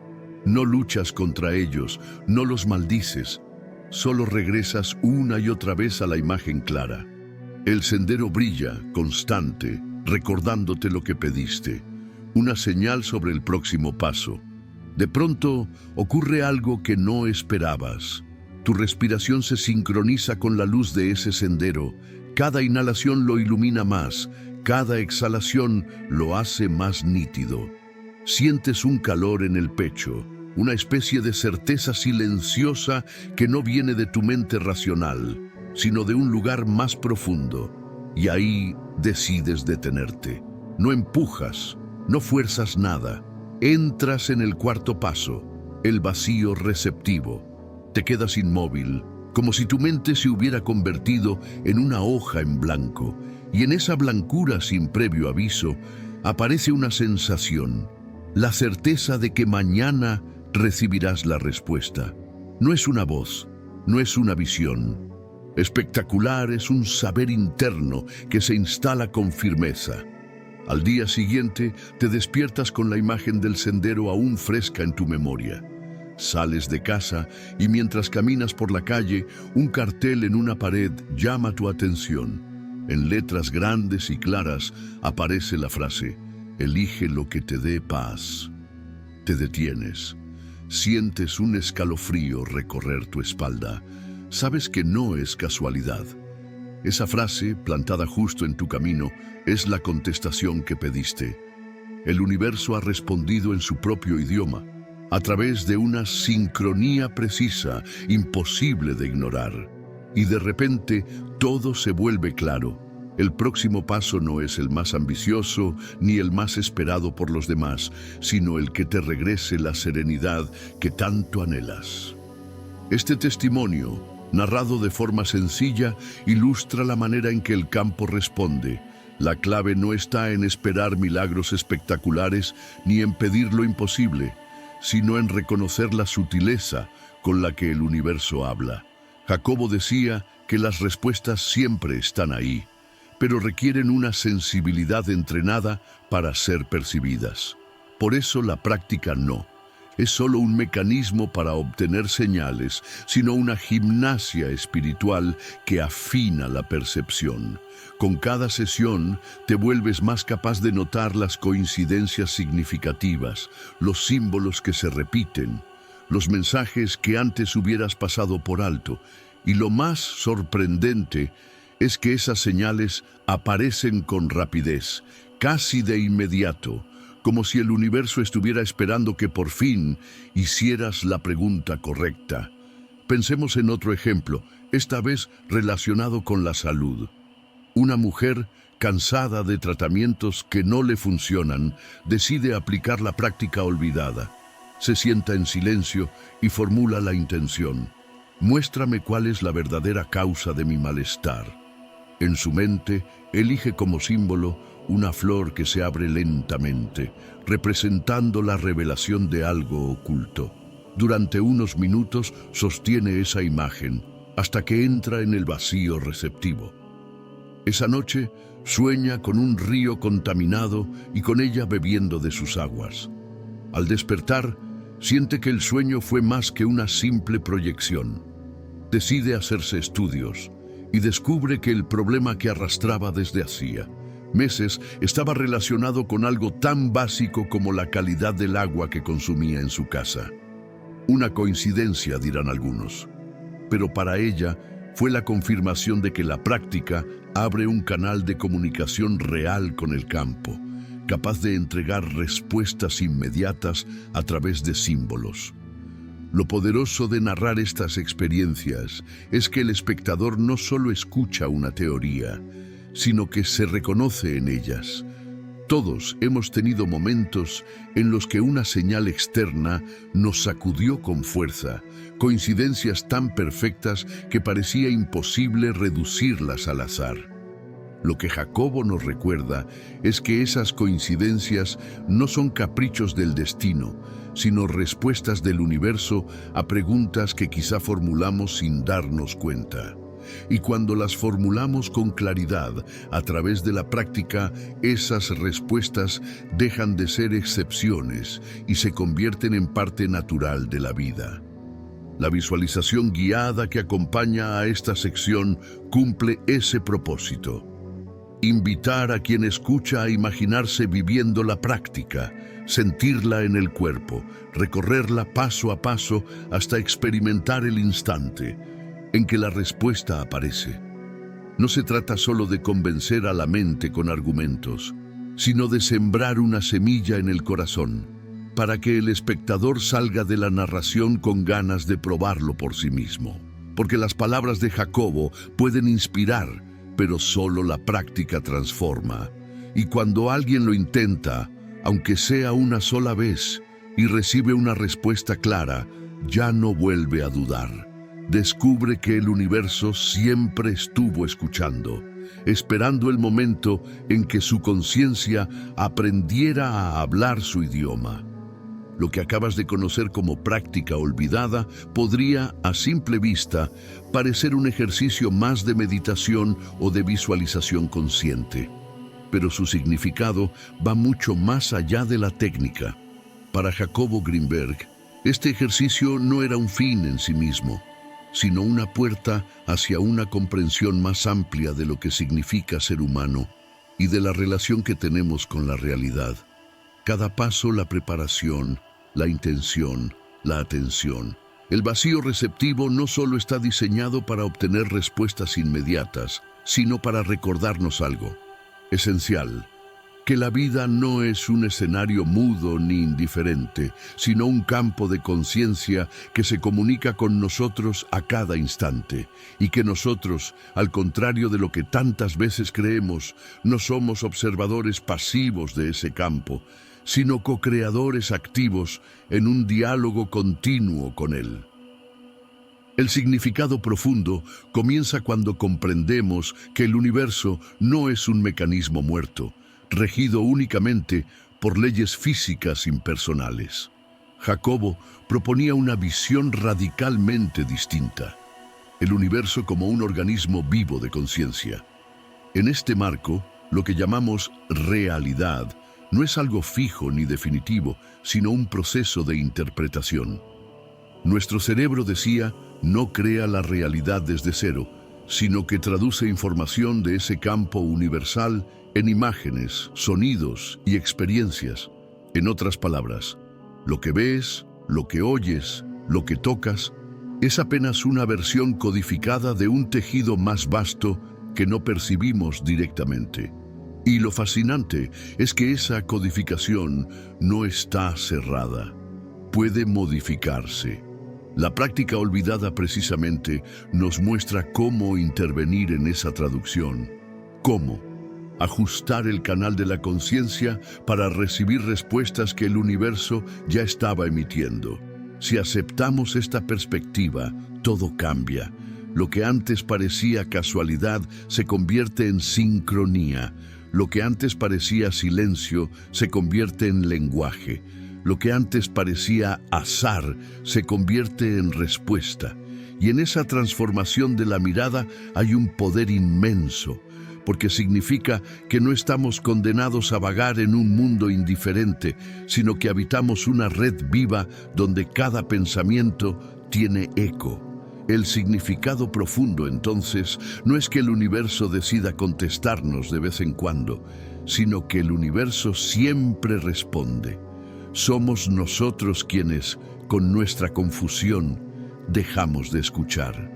No luchas contra ellos, no los maldices. Solo regresas una y otra vez a la imagen clara. El sendero brilla, constante, recordándote lo que pediste. Una señal sobre el próximo paso. De pronto, ocurre algo que no esperabas. Tu respiración se sincroniza con la luz de ese sendero. Cada inhalación lo ilumina más, cada exhalación lo hace más nítido. Sientes un calor en el pecho, una especie de certeza silenciosa que no viene de tu mente racional, sino de un lugar más profundo. Y ahí decides detenerte. No empujas, no fuerzas nada. Entras en el cuarto paso, el vacío receptivo. Te quedas inmóvil, como si tu mente se hubiera convertido en una hoja en blanco, y en esa blancura sin previo aviso aparece una sensación, la certeza de que mañana recibirás la respuesta. No es una voz, no es una visión. Espectacular es un saber interno que se instala con firmeza. Al día siguiente te despiertas con la imagen del sendero aún fresca en tu memoria. Sales de casa y mientras caminas por la calle, un cartel en una pared llama tu atención. En letras grandes y claras aparece la frase: elige lo que te dé paz. Te detienes. Sientes un escalofrío recorrer tu espalda. Sabes que no es casualidad. Esa frase, plantada justo en tu camino, es la contestación que pediste. El universo ha respondido en su propio idioma, a través de una sincronía precisa, imposible de ignorar. Y de repente, todo se vuelve claro. El próximo paso no es el más ambicioso ni el más esperado por los demás, sino el que te regrese la serenidad que tanto anhelas. Este testimonio, narrado de forma sencilla, ilustra la manera en que el campo responde. La clave no está en esperar milagros espectaculares ni en pedir lo imposible, sino en reconocer la sutileza con la que el universo habla. Jacobo decía que las respuestas siempre están ahí, pero requieren una sensibilidad entrenada para ser percibidas. Por eso la práctica no es solo un mecanismo para obtener señales, sino una gimnasia espiritual que afina la percepción. Con cada sesión te vuelves más capaz de notar las coincidencias significativas, los símbolos que se repiten, los mensajes que antes hubieras pasado por alto. Y lo más sorprendente es que esas señales aparecen con rapidez, casi de inmediato, como si el universo estuviera esperando que por fin hicieras la pregunta correcta. Pensemos en otro ejemplo, esta vez relacionado con la salud. Una mujer, cansada de tratamientos que no le funcionan, decide aplicar la práctica olvidada. Se sienta en silencio y formula la intención: muéstrame cuál es la verdadera causa de mi malestar. En su mente, elige como símbolo una flor que se abre lentamente, representando la revelación de algo oculto. Durante unos minutos sostiene esa imagen, hasta que entra en el vacío receptivo. Esa noche sueña con un río contaminado y con ella bebiendo de sus aguas. Al despertar, siente que el sueño fue más que una simple proyección. Decide hacerse estudios y descubre que el problema que arrastraba desde hacía meses estaba relacionado con algo tan básico como la calidad del agua que consumía en su casa. Una coincidencia, dirán algunos, pero para ella fue la confirmación de que la práctica abre un canal de comunicación real con el campo, capaz de entregar respuestas inmediatas a través de símbolos. Lo poderoso de narrar estas experiencias es que el espectador no solo escucha una teoría, sino que se reconoce en ellas. Todos hemos tenido momentos en los que una señal externa nos sacudió con fuerza, coincidencias tan perfectas que parecía imposible reducirlas al azar. Lo que Jacobo nos recuerda es que esas coincidencias no son caprichos del destino, sino respuestas del universo a preguntas que quizá formulamos sin darnos cuenta. Y cuando las formulamos con claridad a través de la práctica, esas respuestas dejan de ser excepciones y se convierten en parte natural de la vida. La visualización guiada que acompaña a esta sección cumple ese propósito: invitar a quien escucha a imaginarse viviendo la práctica, sentirla en el cuerpo, recorrerla paso a paso hasta experimentar el instante en que la respuesta aparece. No se trata solo de convencer a la mente con argumentos, sino de sembrar una semilla en el corazón, para que el espectador salga de la narración con ganas de probarlo por sí mismo. Porque las palabras de Jacobo pueden inspirar, pero solo la práctica transforma. Y cuando alguien lo intenta, aunque sea una sola vez, y recibe una respuesta clara, ya no vuelve a dudar. Descubre que el universo siempre estuvo escuchando, esperando el momento en que su conciencia aprendiera a hablar su idioma. Lo que acabas de conocer como práctica olvidada podría, a simple vista, parecer un ejercicio más de meditación o de visualización consciente. Pero su significado va mucho más allá de la técnica. Para Jacobo Grinberg, este ejercicio no era un fin en sí mismo. sino una puerta hacia una comprensión más amplia de lo que significa ser humano y de la relación que tenemos con la realidad. Cada paso, la preparación, la intención, la atención. El vacío receptivo no solo está diseñado para obtener respuestas inmediatas, sino para recordarnos algo esencial: que la vida no es un escenario mudo ni indiferente, sino un campo de conciencia que se comunica con nosotros a cada instante, y que nosotros, al contrario de lo que tantas veces creemos, no somos observadores pasivos de ese campo, sino co-creadores activos en un diálogo continuo con él. El significado profundo comienza cuando comprendemos que el universo no es un mecanismo muerto, regido únicamente por leyes físicas impersonales. Jacobo proponía una visión radicalmente distinta: el universo como un organismo vivo de conciencia. En este marco, lo que llamamos realidad no es algo fijo ni definitivo, sino un proceso de interpretación. Nuestro cerebro, decía, no crea la realidad desde cero, sino que traduce información de ese campo universal en imágenes, sonidos y experiencias. En otras palabras, lo que ves, lo que oyes, lo que tocas, es apenas una versión codificada de un tejido más vasto que no percibimos directamente. Y lo fascinante es que esa codificación no está cerrada. Puede modificarse. La práctica olvidada precisamente nos muestra cómo intervenir en esa traducción. ¿Cómo? Ajustar el canal de la conciencia para recibir respuestas que el universo ya estaba emitiendo. Si aceptamos esta perspectiva, todo cambia. Lo que antes parecía casualidad se convierte en sincronía. Lo que antes parecía silencio se convierte en lenguaje. Lo que antes parecía azar se convierte en respuesta. Y en esa transformación de la mirada hay un poder inmenso, porque significa que no estamos condenados a vagar en un mundo indiferente, sino que habitamos una red viva donde cada pensamiento tiene eco. El significado profundo, entonces, no es que el universo decida contestarnos de vez en cuando, sino que el universo siempre responde. Somos nosotros quienes, con nuestra confusión, dejamos de escuchar.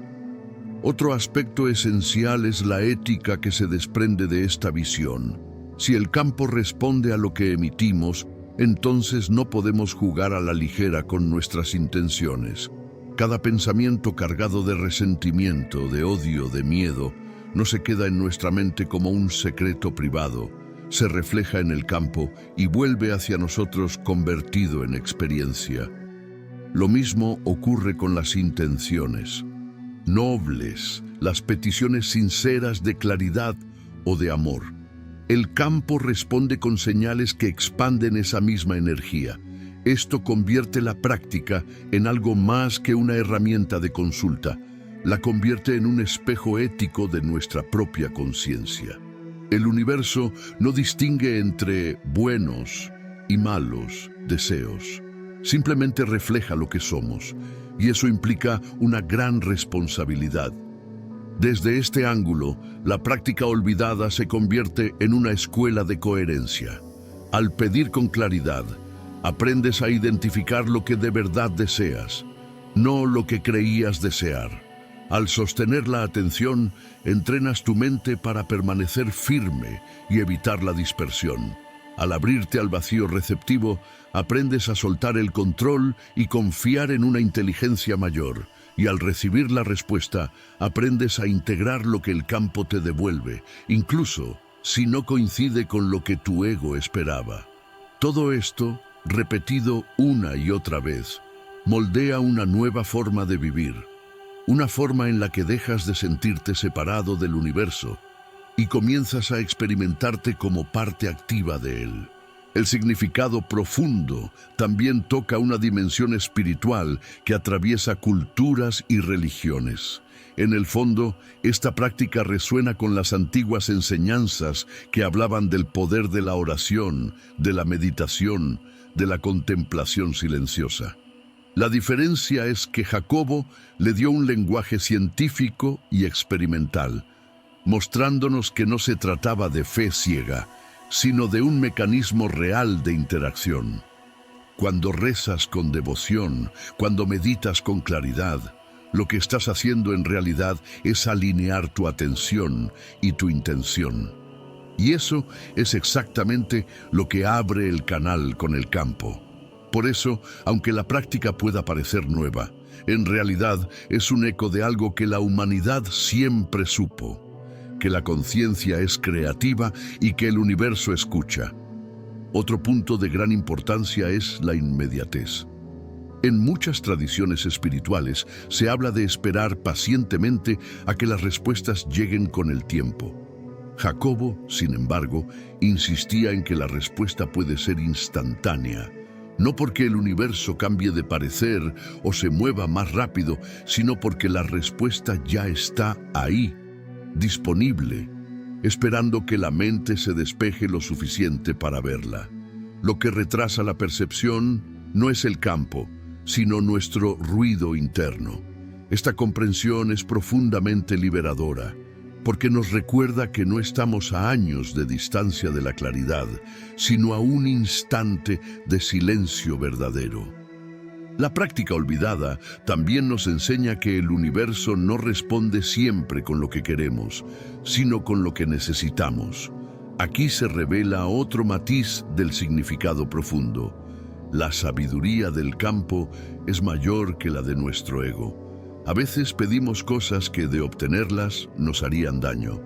Otro aspecto esencial es la ética que se desprende de esta visión. Si el campo responde a lo que emitimos, entonces no podemos jugar a la ligera con nuestras intenciones. Cada pensamiento cargado de resentimiento, de odio, de miedo, no se queda en nuestra mente como un secreto privado. Se refleja en el campo y vuelve hacia nosotros convertido en experiencia. Lo mismo ocurre con las intenciones nobles, las peticiones sinceras de claridad o de amor. El campo responde con señales que expanden esa misma energía. Esto convierte la práctica en algo más que una herramienta de consulta. La convierte en un espejo ético de nuestra propia conciencia. El universo no distingue entre buenos y malos deseos. Simplemente refleja lo que somos, y eso implica una gran responsabilidad. Desde este ángulo, la práctica olvidada se convierte en una escuela de coherencia. Al pedir con claridad, aprendes a identificar lo que de verdad deseas, no lo que creías desear. Al sostener la atención, entrenas tu mente para permanecer firme y evitar la dispersión. Al abrirte al vacío receptivo, aprendes a soltar el control y confiar en una inteligencia mayor. Y al recibir la respuesta, aprendes a integrar lo que el campo te devuelve, incluso si no coincide con lo que tu ego esperaba. Todo esto, repetido una y otra vez, moldea una nueva forma de vivir. Una forma en la que dejas de sentirte separado del universo y comienzas a experimentarte como parte activa de él. El significado profundo también toca una dimensión espiritual que atraviesa culturas y religiones. En el fondo, esta práctica resuena con las antiguas enseñanzas que hablaban del poder de la oración, de la meditación, de la contemplación silenciosa. La diferencia es que Jacobo le dio un lenguaje científico y experimental, mostrándonos que no se trataba de fe ciega, sino de un mecanismo real de interacción. Cuando rezas con devoción, cuando meditas con claridad, lo que estás haciendo en realidad es alinear tu atención y tu intención. Y eso es exactamente lo que abre el canal con el campo. Por eso, aunque la práctica pueda parecer nueva, en realidad es un eco de algo que la humanidad siempre supo, que la conciencia es creativa y que el universo escucha. Otro punto de gran importancia es la inmediatez. En muchas tradiciones espirituales se habla de esperar pacientemente a que las respuestas lleguen con el tiempo. Jacobo, sin embargo, insistía en que la respuesta puede ser instantánea, no porque el universo cambie de parecer o se mueva más rápido, sino porque la respuesta ya está ahí, disponible, esperando que la mente se despeje lo suficiente para verla. Lo que retrasa la percepción no es el campo, sino nuestro ruido interno. Esta comprensión es profundamente liberadora, porque nos recuerda que no estamos a años de distancia de la claridad, sino a un instante de silencio verdadero. La práctica olvidada también nos enseña que el universo no responde siempre con lo que queremos, sino con lo que necesitamos. Aquí se revela otro matiz del significado profundo. La sabiduría del campo es mayor que la de nuestro ego. A veces pedimos cosas que de obtenerlas nos harían daño.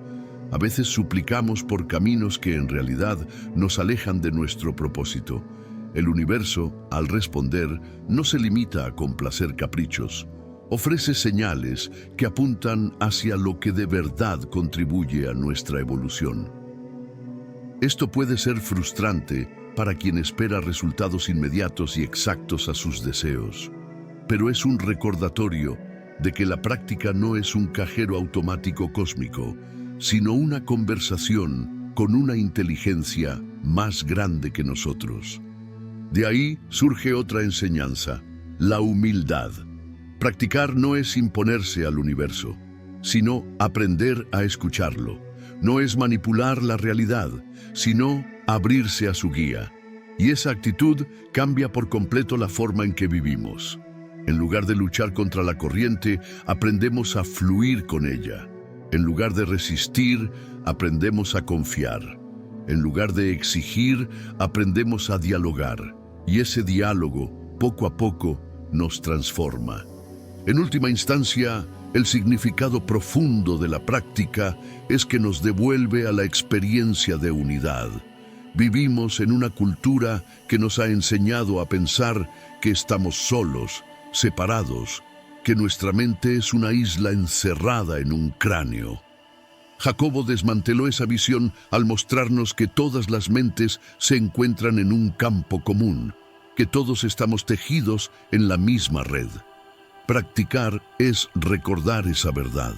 A veces suplicamos por caminos que en realidad nos alejan de nuestro propósito. El universo, al responder, no se limita a complacer caprichos. Ofrece señales que apuntan hacia lo que de verdad contribuye a nuestra evolución. Esto puede ser frustrante para quien espera resultados inmediatos y exactos a sus deseos, pero es un recordatorio de que la práctica no es un cajero automático cósmico, sino una conversación con una inteligencia más grande que nosotros. De ahí surge otra enseñanza, la humildad. Practicar no es imponerse al universo, sino aprender a escucharlo. No es manipular la realidad, sino abrirse a su guía. Y esa actitud cambia por completo la forma en que vivimos. En lugar de luchar contra la corriente, aprendemos a fluir con ella. En lugar de resistir, aprendemos a confiar. En lugar de exigir, aprendemos a dialogar. Y ese diálogo, poco a poco, nos transforma. En última instancia, el significado profundo de la práctica es que nos devuelve a la experiencia de unidad. Vivimos en una cultura que nos ha enseñado a pensar que estamos solos, separados, que nuestra mente es una isla encerrada en un cráneo. Jacobo desmanteló esa visión al mostrarnos que todas las mentes se encuentran en un campo común, que todos estamos tejidos en la misma red. Practicar es recordar esa verdad.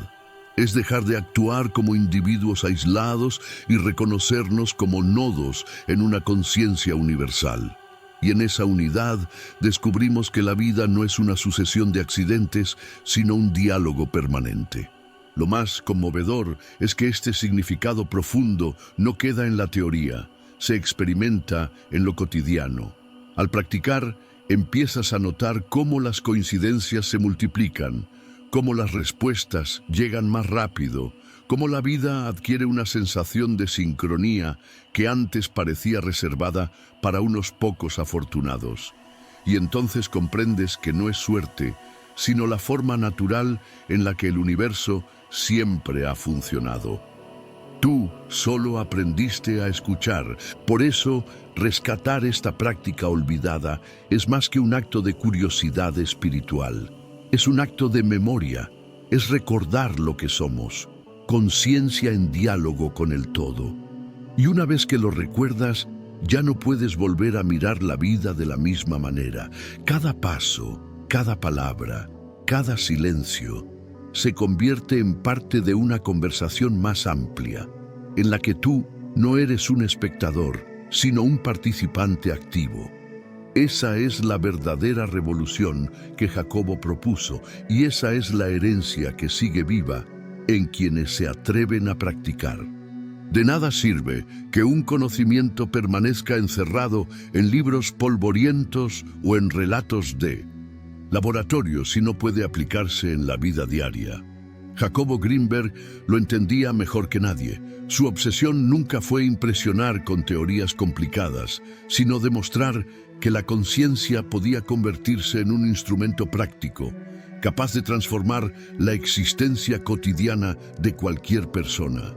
Es dejar de actuar como individuos aislados y reconocernos como nodos en una conciencia universal. Y en esa unidad descubrimos que la vida no es una sucesión de accidentes, sino un diálogo permanente. Lo más conmovedor es que este significado profundo no queda en la teoría, se experimenta en lo cotidiano. Al practicar, empiezas a notar cómo las coincidencias se multiplican, cómo las respuestas llegan más rápido, cómo la vida adquiere una sensación de sincronía que antes parecía reservada para unos pocos afortunados. Y entonces comprendes que no es suerte, sino la forma natural en la que el universo siempre ha funcionado. Tú solo aprendiste a escuchar. Por eso, rescatar esta práctica olvidada es más que un acto de curiosidad espiritual. Es un acto de memoria, es recordar lo que somos, conciencia en diálogo con el todo. Y una vez que lo recuerdas, ya no puedes volver a mirar la vida de la misma manera. Cada paso, cada palabra, cada silencio, se convierte en parte de una conversación más amplia, en la que tú no eres un espectador, sino un participante activo. Esa es la verdadera revolución que Jacobo propuso, y esa es la herencia que sigue viva en quienes se atreven a practicar. De nada sirve que un conocimiento permanezca encerrado en libros polvorientos o en relatos de laboratorio si no puede aplicarse en la vida diaria. Jacobo Greenberg lo entendía mejor que nadie. Su obsesión nunca fue impresionar con teorías complicadas, sino demostrar que la conciencia podía convertirse en un instrumento práctico, capaz de transformar la existencia cotidiana de cualquier persona.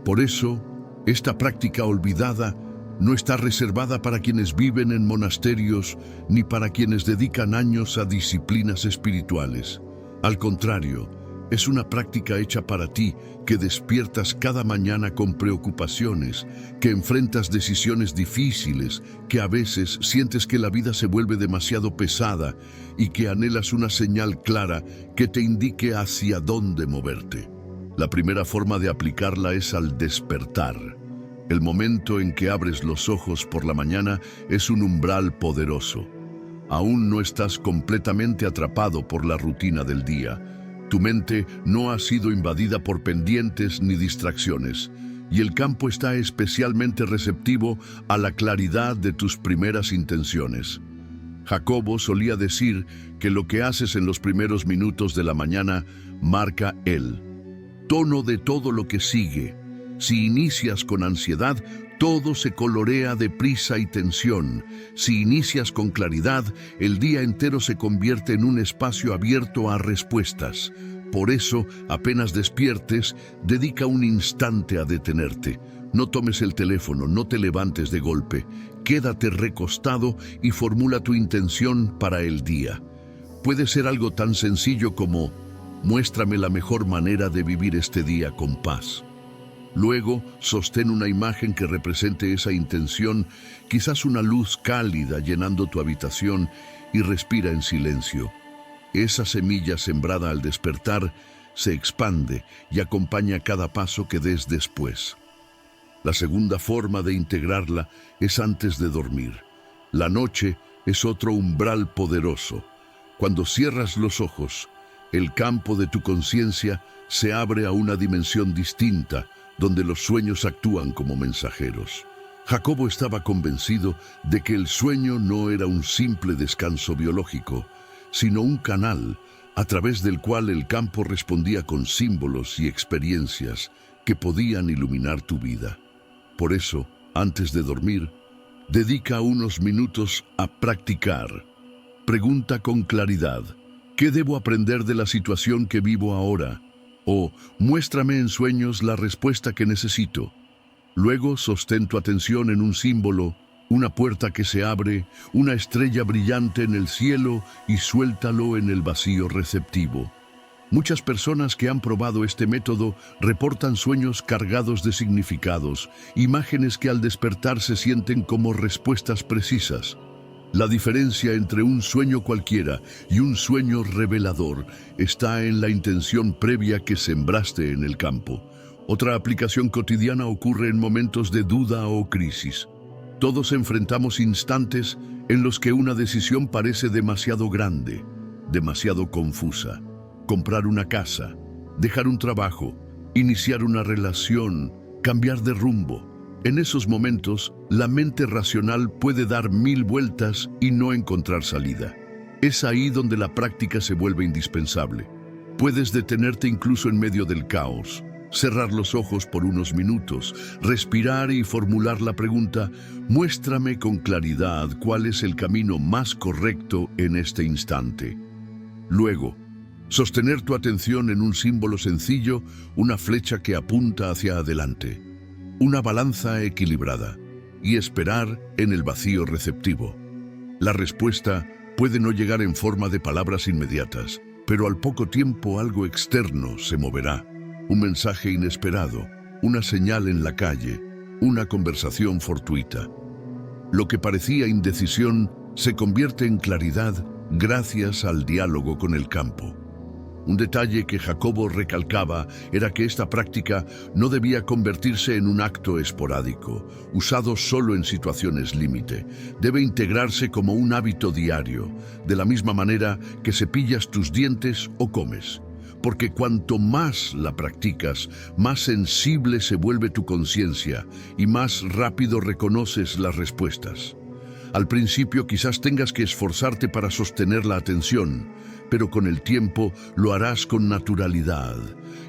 Por eso, esta práctica olvidada no está reservada para quienes viven en monasterios ni para quienes dedican años a disciplinas espirituales. Al contrario, es una práctica hecha para ti, que despiertas cada mañana con preocupaciones, que enfrentas decisiones difíciles, que a veces sientes que la vida se vuelve demasiado pesada y que anhelas una señal clara que te indique hacia dónde moverte. La primera forma de aplicarla es al despertar. El momento en que abres los ojos por la mañana es un umbral poderoso. Aún no estás completamente atrapado por la rutina del día. Tu mente no ha sido invadida por pendientes ni distracciones, y el campo está especialmente receptivo a la claridad de tus primeras intenciones. Jacobo solía decir que lo que haces en los primeros minutos de la mañana marca el tono de todo lo que sigue. Si inicias con ansiedad, todo se colorea de prisa y tensión. Si inicias con claridad, el día entero se convierte en un espacio abierto a respuestas. Por eso, apenas despiertes, dedica un instante a detenerte. No tomes el teléfono, no te levantes de golpe. Quédate recostado y formula tu intención para el día. Puede ser algo tan sencillo como: muéstrame la mejor manera de vivir este día con paz. Luego, sostén una imagen que represente esa intención, quizás una luz cálida llenando tu habitación, y respira en silencio. Esa semilla sembrada al despertar se expande y acompaña cada paso que des después. La segunda forma de integrarla es antes de dormir. La noche es otro umbral poderoso. Cuando cierras los ojos, el campo de tu conciencia se abre a una dimensión distinta, donde los sueños actúan como mensajeros. Jacobo estaba convencido de que el sueño no era un simple descanso biológico, sino un canal a través del cual el campo respondía con símbolos y experiencias que podían iluminar tu vida. Por eso, antes de dormir, dedica unos minutos a practicar. Pregunta con claridad: ¿qué debo aprender de la situación que vivo ahora? O muéstrame en sueños la respuesta que necesito. Luego sostén tu atención en un símbolo, una puerta que se abre, una estrella brillante en el cielo, y suéltalo en el vacío receptivo. Muchas personas que han probado este método reportan sueños cargados de significados, imágenes que al despertar se sienten como respuestas precisas. La diferencia entre un sueño cualquiera y un sueño revelador está en la intención previa que sembraste en el campo. Otra aplicación cotidiana ocurre en momentos de duda o crisis. Todos enfrentamos instantes en los que una decisión parece demasiado grande, demasiado confusa. Comprar una casa, dejar un trabajo, iniciar una relación, cambiar de rumbo. En esos momentos, la mente racional puede dar 1000 vueltas y no encontrar salida. Es ahí donde la práctica se vuelve indispensable. Puedes detenerte incluso en medio del caos, cerrar los ojos por unos minutos, respirar y formular la pregunta: muéstrame con claridad cuál es el camino más correcto en este instante. Luego, sostener tu atención en un símbolo sencillo, una flecha que apunta hacia adelante, una balanza equilibrada, y esperar en el vacío receptivo. La respuesta puede no llegar en forma de palabras inmediatas, pero al poco tiempo algo externo se moverá. Un mensaje inesperado, una señal en la calle, una conversación fortuita. Lo que parecía indecisión se convierte en claridad gracias al diálogo con el campo. Un detalle que Jacobo recalcaba era que esta práctica no debía convertirse en un acto esporádico, usado solo en situaciones límite. Debe integrarse como un hábito diario, de la misma manera que cepillas tus dientes o comes. Porque cuanto más la practicas, más sensible se vuelve tu conciencia y más rápido reconoces las respuestas. Al principio quizás tengas que esforzarte para sostener la atención, pero con el tiempo lo harás con naturalidad,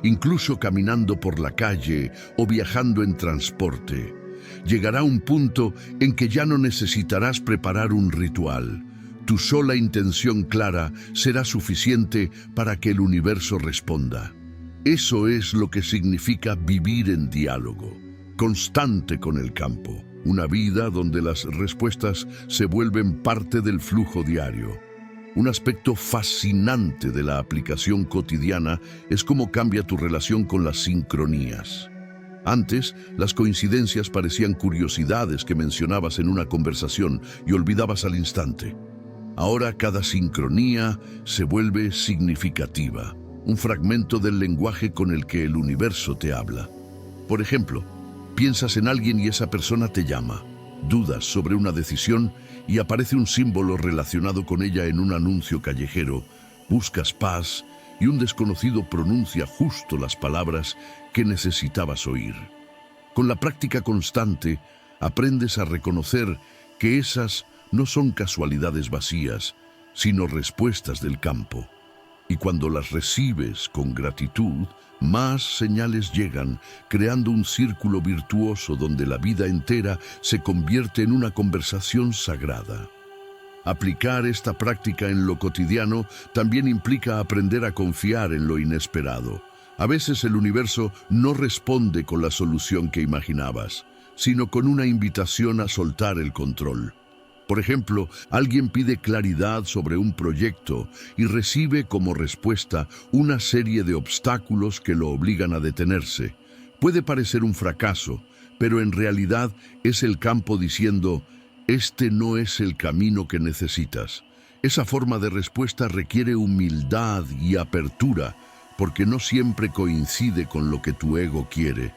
incluso caminando por la calle o viajando en transporte. Llegará un punto en que ya no necesitarás preparar un ritual. Tu sola intención clara será suficiente para que el universo responda. Eso es lo que significa vivir en diálogo, constante con el campo. Una vida donde las respuestas se vuelven parte del flujo diario. Un aspecto fascinante de la aplicación cotidiana es cómo cambia tu relación con las sincronías. Antes, las coincidencias parecían curiosidades que mencionabas en una conversación y olvidabas al instante. Ahora cada sincronía se vuelve significativa, un fragmento del lenguaje con el que el universo te habla. Por ejemplo, piensas en alguien y esa persona te llama. Dudas sobre una decisión y aparece un símbolo relacionado con ella en un anuncio callejero. Buscas paz y un desconocido pronuncia justo las palabras que necesitabas oír. Con la práctica constante, aprendes a reconocer que esas no son casualidades vacías, sino respuestas del campo. Y cuando las recibes con gratitud, más señales llegan, creando un círculo virtuoso donde la vida entera se convierte en una conversación sagrada. Aplicar esta práctica en lo cotidiano también implica aprender a confiar en lo inesperado. A veces el universo no responde con la solución que imaginabas, sino con una invitación a soltar el control. Por ejemplo, alguien pide claridad sobre un proyecto y recibe como respuesta una serie de obstáculos que lo obligan a detenerse. Puede parecer un fracaso, pero en realidad es el campo diciendo, este no es el camino que necesitas. Esa forma de respuesta requiere humildad y apertura, porque no siempre coincide con lo que tu ego quiere.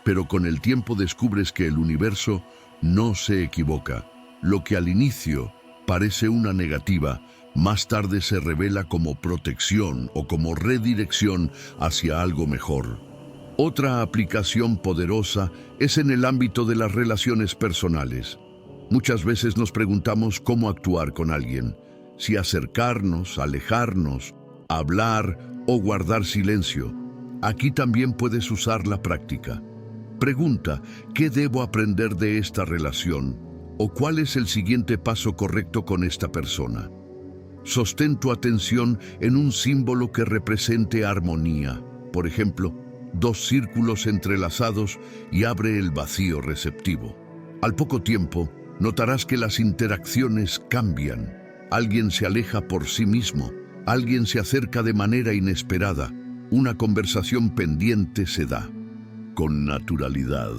Pero con el tiempo descubres que el universo no se equivoca. Lo que al inicio parece una negativa, más tarde se revela como protección o como redirección hacia algo mejor. Otra aplicación poderosa es en el ámbito de las relaciones personales. Muchas veces nos preguntamos cómo actuar con alguien, si acercarnos, alejarnos, hablar o guardar silencio. Aquí también puedes usar la práctica. Pregunta, ¿qué debo aprender de esta relación? ¿O cuál es el siguiente paso correcto con esta persona? Sostén tu atención en un símbolo que represente armonía. Por ejemplo, 2 círculos entrelazados y abre el vacío receptivo. Al poco tiempo, notarás que las interacciones cambian. Alguien se aleja por sí mismo, alguien se acerca de manera inesperada, una conversación pendiente se da. Con naturalidad.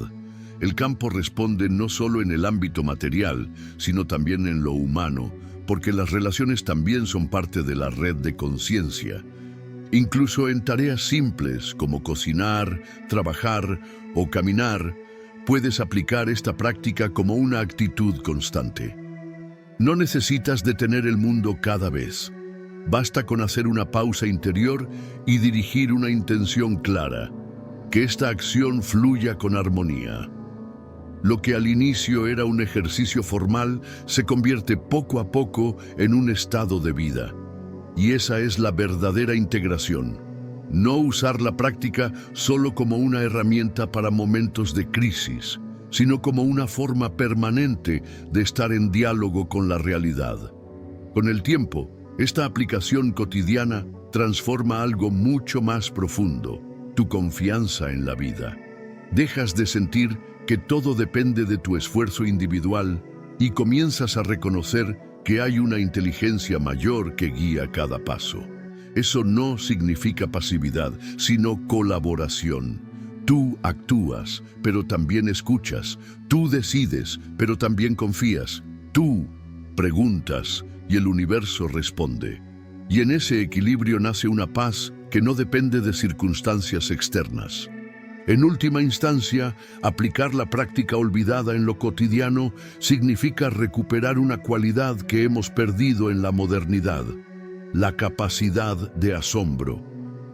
El campo responde no solo en el ámbito material, sino también en lo humano, porque las relaciones también son parte de la red de conciencia. Incluso en tareas simples como cocinar, trabajar o caminar, puedes aplicar esta práctica como una actitud constante. No necesitas detener el mundo cada vez. Basta con hacer una pausa interior y dirigir una intención clara. Que esta acción fluya con armonía. Lo que al inicio era un ejercicio formal se convierte poco a poco en un estado de vida. Y esa es la verdadera integración. No usar la práctica solo como una herramienta para momentos de crisis, sino como una forma permanente de estar en diálogo con la realidad. Con el tiempo, esta aplicación cotidiana transforma algo mucho más profundo, tu confianza en la vida. Dejas de sentir que todo depende de tu esfuerzo individual y comienzas a reconocer que hay una inteligencia mayor que guía cada paso. Eso no significa pasividad, sino colaboración. Tú actúas, pero también escuchas. Tú decides, pero también confías. Tú preguntas y el universo responde. Y en ese equilibrio nace una paz que no depende de circunstancias externas. En última instancia, aplicar la práctica olvidada en lo cotidiano significa recuperar una cualidad que hemos perdido en la modernidad: la capacidad de asombro.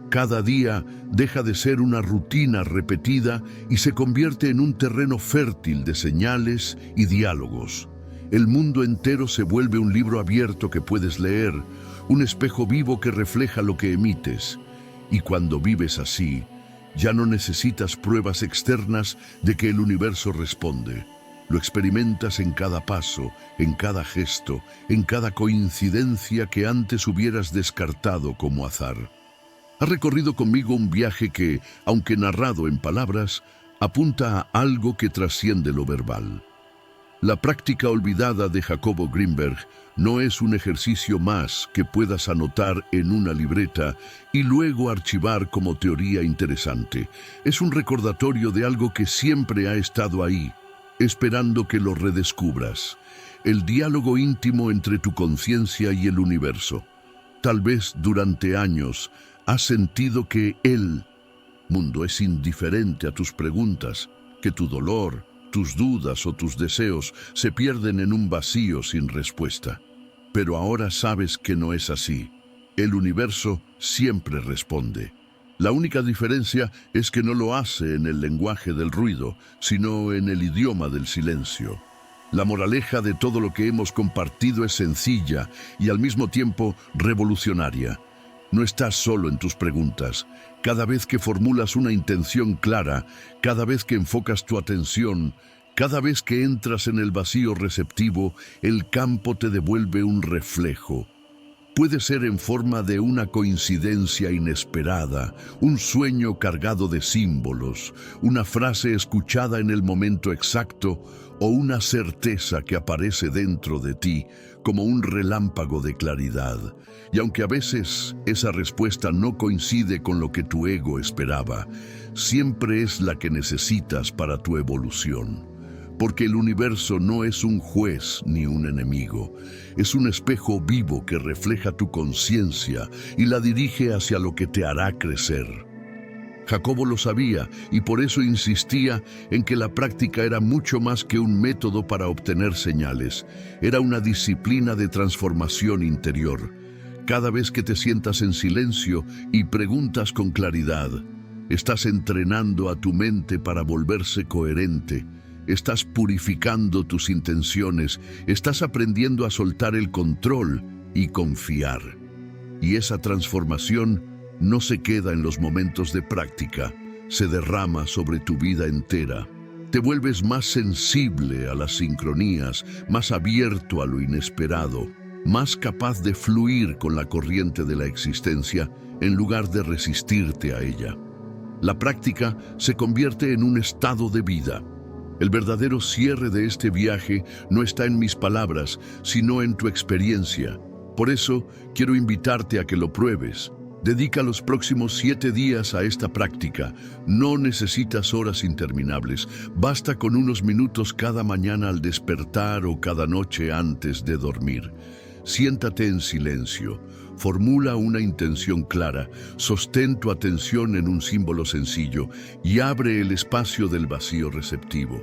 Cada día deja de ser una rutina repetida y se convierte en un terreno fértil de señales y diálogos. El mundo entero se vuelve un libro abierto que puedes leer, un espejo vivo que refleja lo que emites. Y cuando vives así, ya no necesitas pruebas externas de que el universo responde. Lo experimentas en cada paso, en cada gesto, en cada coincidencia que antes hubieras descartado como azar. Has recorrido conmigo un viaje que, aunque narrado en palabras, apunta a algo que trasciende lo verbal. La práctica olvidada de Jacobo Greenberg no es un ejercicio más que puedas anotar en una libreta y luego archivar como teoría interesante. Es un recordatorio de algo que siempre ha estado ahí, esperando que lo redescubras. El diálogo íntimo entre tu conciencia y el universo. Tal vez durante años has sentido que el mundo es indiferente a tus preguntas, que tu dolor, tus dudas o tus deseos se pierden en un vacío sin respuesta. Pero ahora sabes que no es así. El universo siempre responde. La única diferencia es que no lo hace en el lenguaje del ruido, sino en el idioma del silencio. La moraleja de todo lo que hemos compartido es sencilla y al mismo tiempo revolucionaria. No estás solo en tus preguntas. Cada vez que formulas una intención clara, cada vez que enfocas tu atención, cada vez que entras en el vacío receptivo, el campo te devuelve un reflejo. Puede ser en forma de una coincidencia inesperada, un sueño cargado de símbolos, una frase escuchada en el momento exacto o una certeza que aparece dentro de ti como un relámpago de claridad. Y aunque a veces esa respuesta no coincide con lo que tu ego esperaba, siempre es la que necesitas para tu evolución. Porque el universo no es un juez ni un enemigo, es un espejo vivo que refleja tu conciencia y la dirige hacia lo que te hará crecer. Jacobo lo sabía y por eso insistía en que la práctica era mucho más que un método para obtener señales, era una disciplina de transformación interior. Cada vez que te sientas en silencio y preguntas con claridad, estás entrenando a tu mente para volverse coherente. Estás purificando tus intenciones, estás aprendiendo a soltar el control y confiar. Y esa transformación no se queda en los momentos de práctica, se derrama sobre tu vida entera. Te vuelves más sensible a las sincronías, más abierto a lo inesperado, más capaz de fluir con la corriente de la existencia en lugar de resistirte a ella. La práctica se convierte en un estado de vida. El verdadero cierre de este viaje no está en mis palabras, sino en tu experiencia. Por eso, quiero invitarte a que lo pruebes. Dedica los próximos 7 días a esta práctica. No necesitas horas interminables. Basta con unos minutos cada mañana al despertar o cada noche antes de dormir. Siéntate en silencio. Formula una intención clara, sostén tu atención en un símbolo sencillo y abre el espacio del vacío receptivo.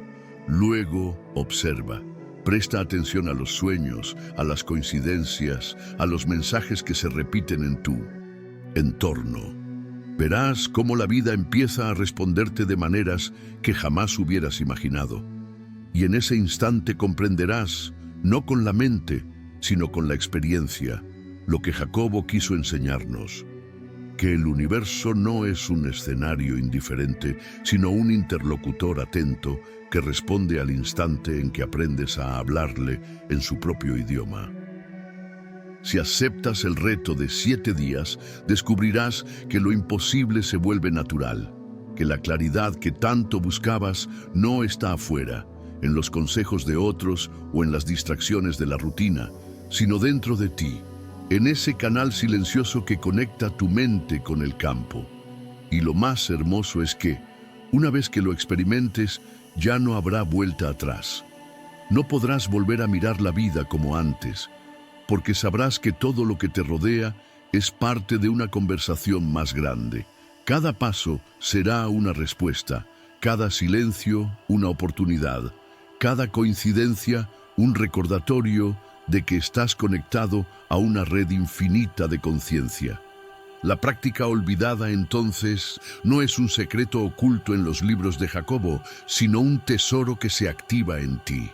Luego, observa. Presta atención a los sueños, a las coincidencias, a los mensajes que se repiten en tu entorno. Verás cómo la vida empieza a responderte de maneras que jamás hubieras imaginado. Y en ese instante comprenderás, no con la mente, sino con la experiencia, lo que Jacobo quiso enseñarnos, que el universo no es un escenario indiferente, sino un interlocutor atento que responde al instante en que aprendes a hablarle en su propio idioma. Si aceptas el reto de 7 días, descubrirás que lo imposible se vuelve natural, que la claridad que tanto buscabas no está afuera, en los consejos de otros o en las distracciones de la rutina, sino dentro de ti, en ese canal silencioso que conecta tu mente con el campo. Y lo más hermoso es que, una vez que lo experimentes, ya no habrá vuelta atrás. No podrás volver a mirar la vida como antes, porque sabrás que todo lo que te rodea es parte de una conversación más grande. Cada paso será una respuesta, cada silencio una oportunidad, cada coincidencia un recordatorio de que estás conectado a una red infinita de conciencia. La práctica olvidada, entonces, no es un secreto oculto en los libros de Jacobo, sino un tesoro que se activa en ti.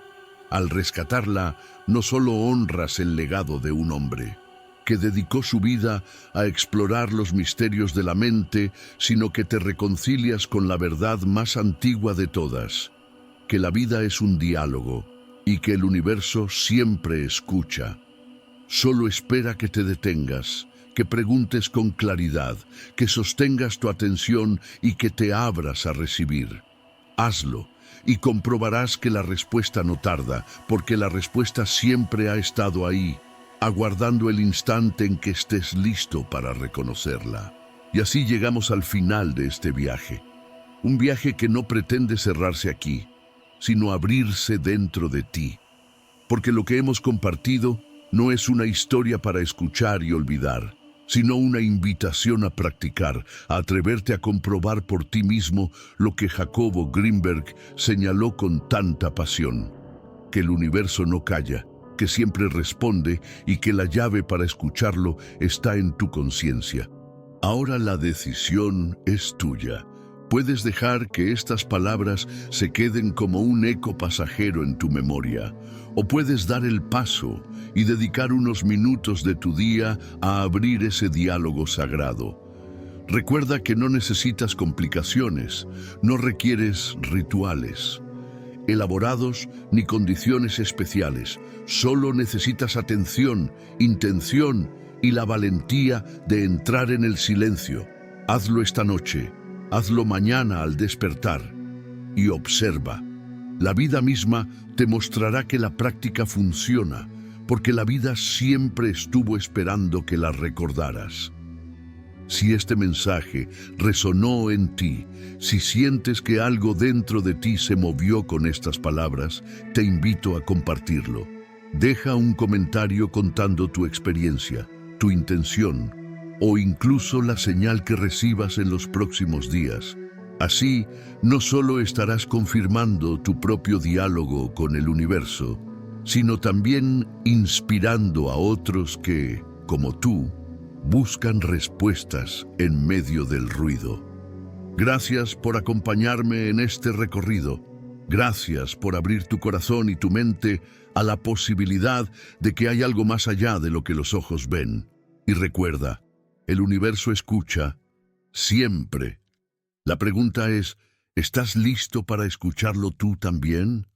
Al rescatarla, no solo honras el legado de un hombre que dedicó su vida a explorar los misterios de la mente, sino que te reconcilias con la verdad más antigua de todas, que la vida es un diálogo y que el universo siempre escucha. Solo espera que te detengas, que preguntes con claridad, que sostengas tu atención y que te abras a recibir. Hazlo y comprobarás que la respuesta no tarda, porque la respuesta siempre ha estado ahí, aguardando el instante en que estés listo para reconocerla. Y así llegamos al final de este viaje. Un viaje que no pretende cerrarse aquí, sino abrirse dentro de ti. Porque lo que hemos compartido no es una historia para escuchar y olvidar, sino una invitación a practicar, a atreverte a comprobar por ti mismo lo que Jacobo Greenberg señaló con tanta pasión: que el universo no calla, que siempre responde y que la llave para escucharlo está en tu conciencia. Ahora la decisión es tuya. Puedes dejar que estas palabras se queden como un eco pasajero en tu memoria, o puedes dar el paso y dedicar unos minutos de tu día a abrir ese diálogo sagrado. Recuerda que no necesitas complicaciones, no requieres rituales elaborados ni condiciones especiales. Solo necesitas atención, intención y la valentía de entrar en el silencio. Hazlo esta noche, hazlo mañana al despertar y observa. La vida misma te mostrará que la práctica funciona, porque la vida siempre estuvo esperando que la recordaras. Si este mensaje resonó en ti, si sientes que algo dentro de ti se movió con estas palabras, te invito a compartirlo. Deja un comentario contando tu experiencia, tu intención, o incluso la señal que recibas en los próximos días. Así, no solo estarás confirmando tu propio diálogo con el universo, sino también inspirando a otros que, como tú, buscan respuestas en medio del ruido. Gracias por acompañarme en este recorrido. Gracias por abrir tu corazón y tu mente a la posibilidad de que hay algo más allá de lo que los ojos ven. Y recuerda, el universo escucha siempre. La pregunta es, ¿estás listo para escucharlo tú también?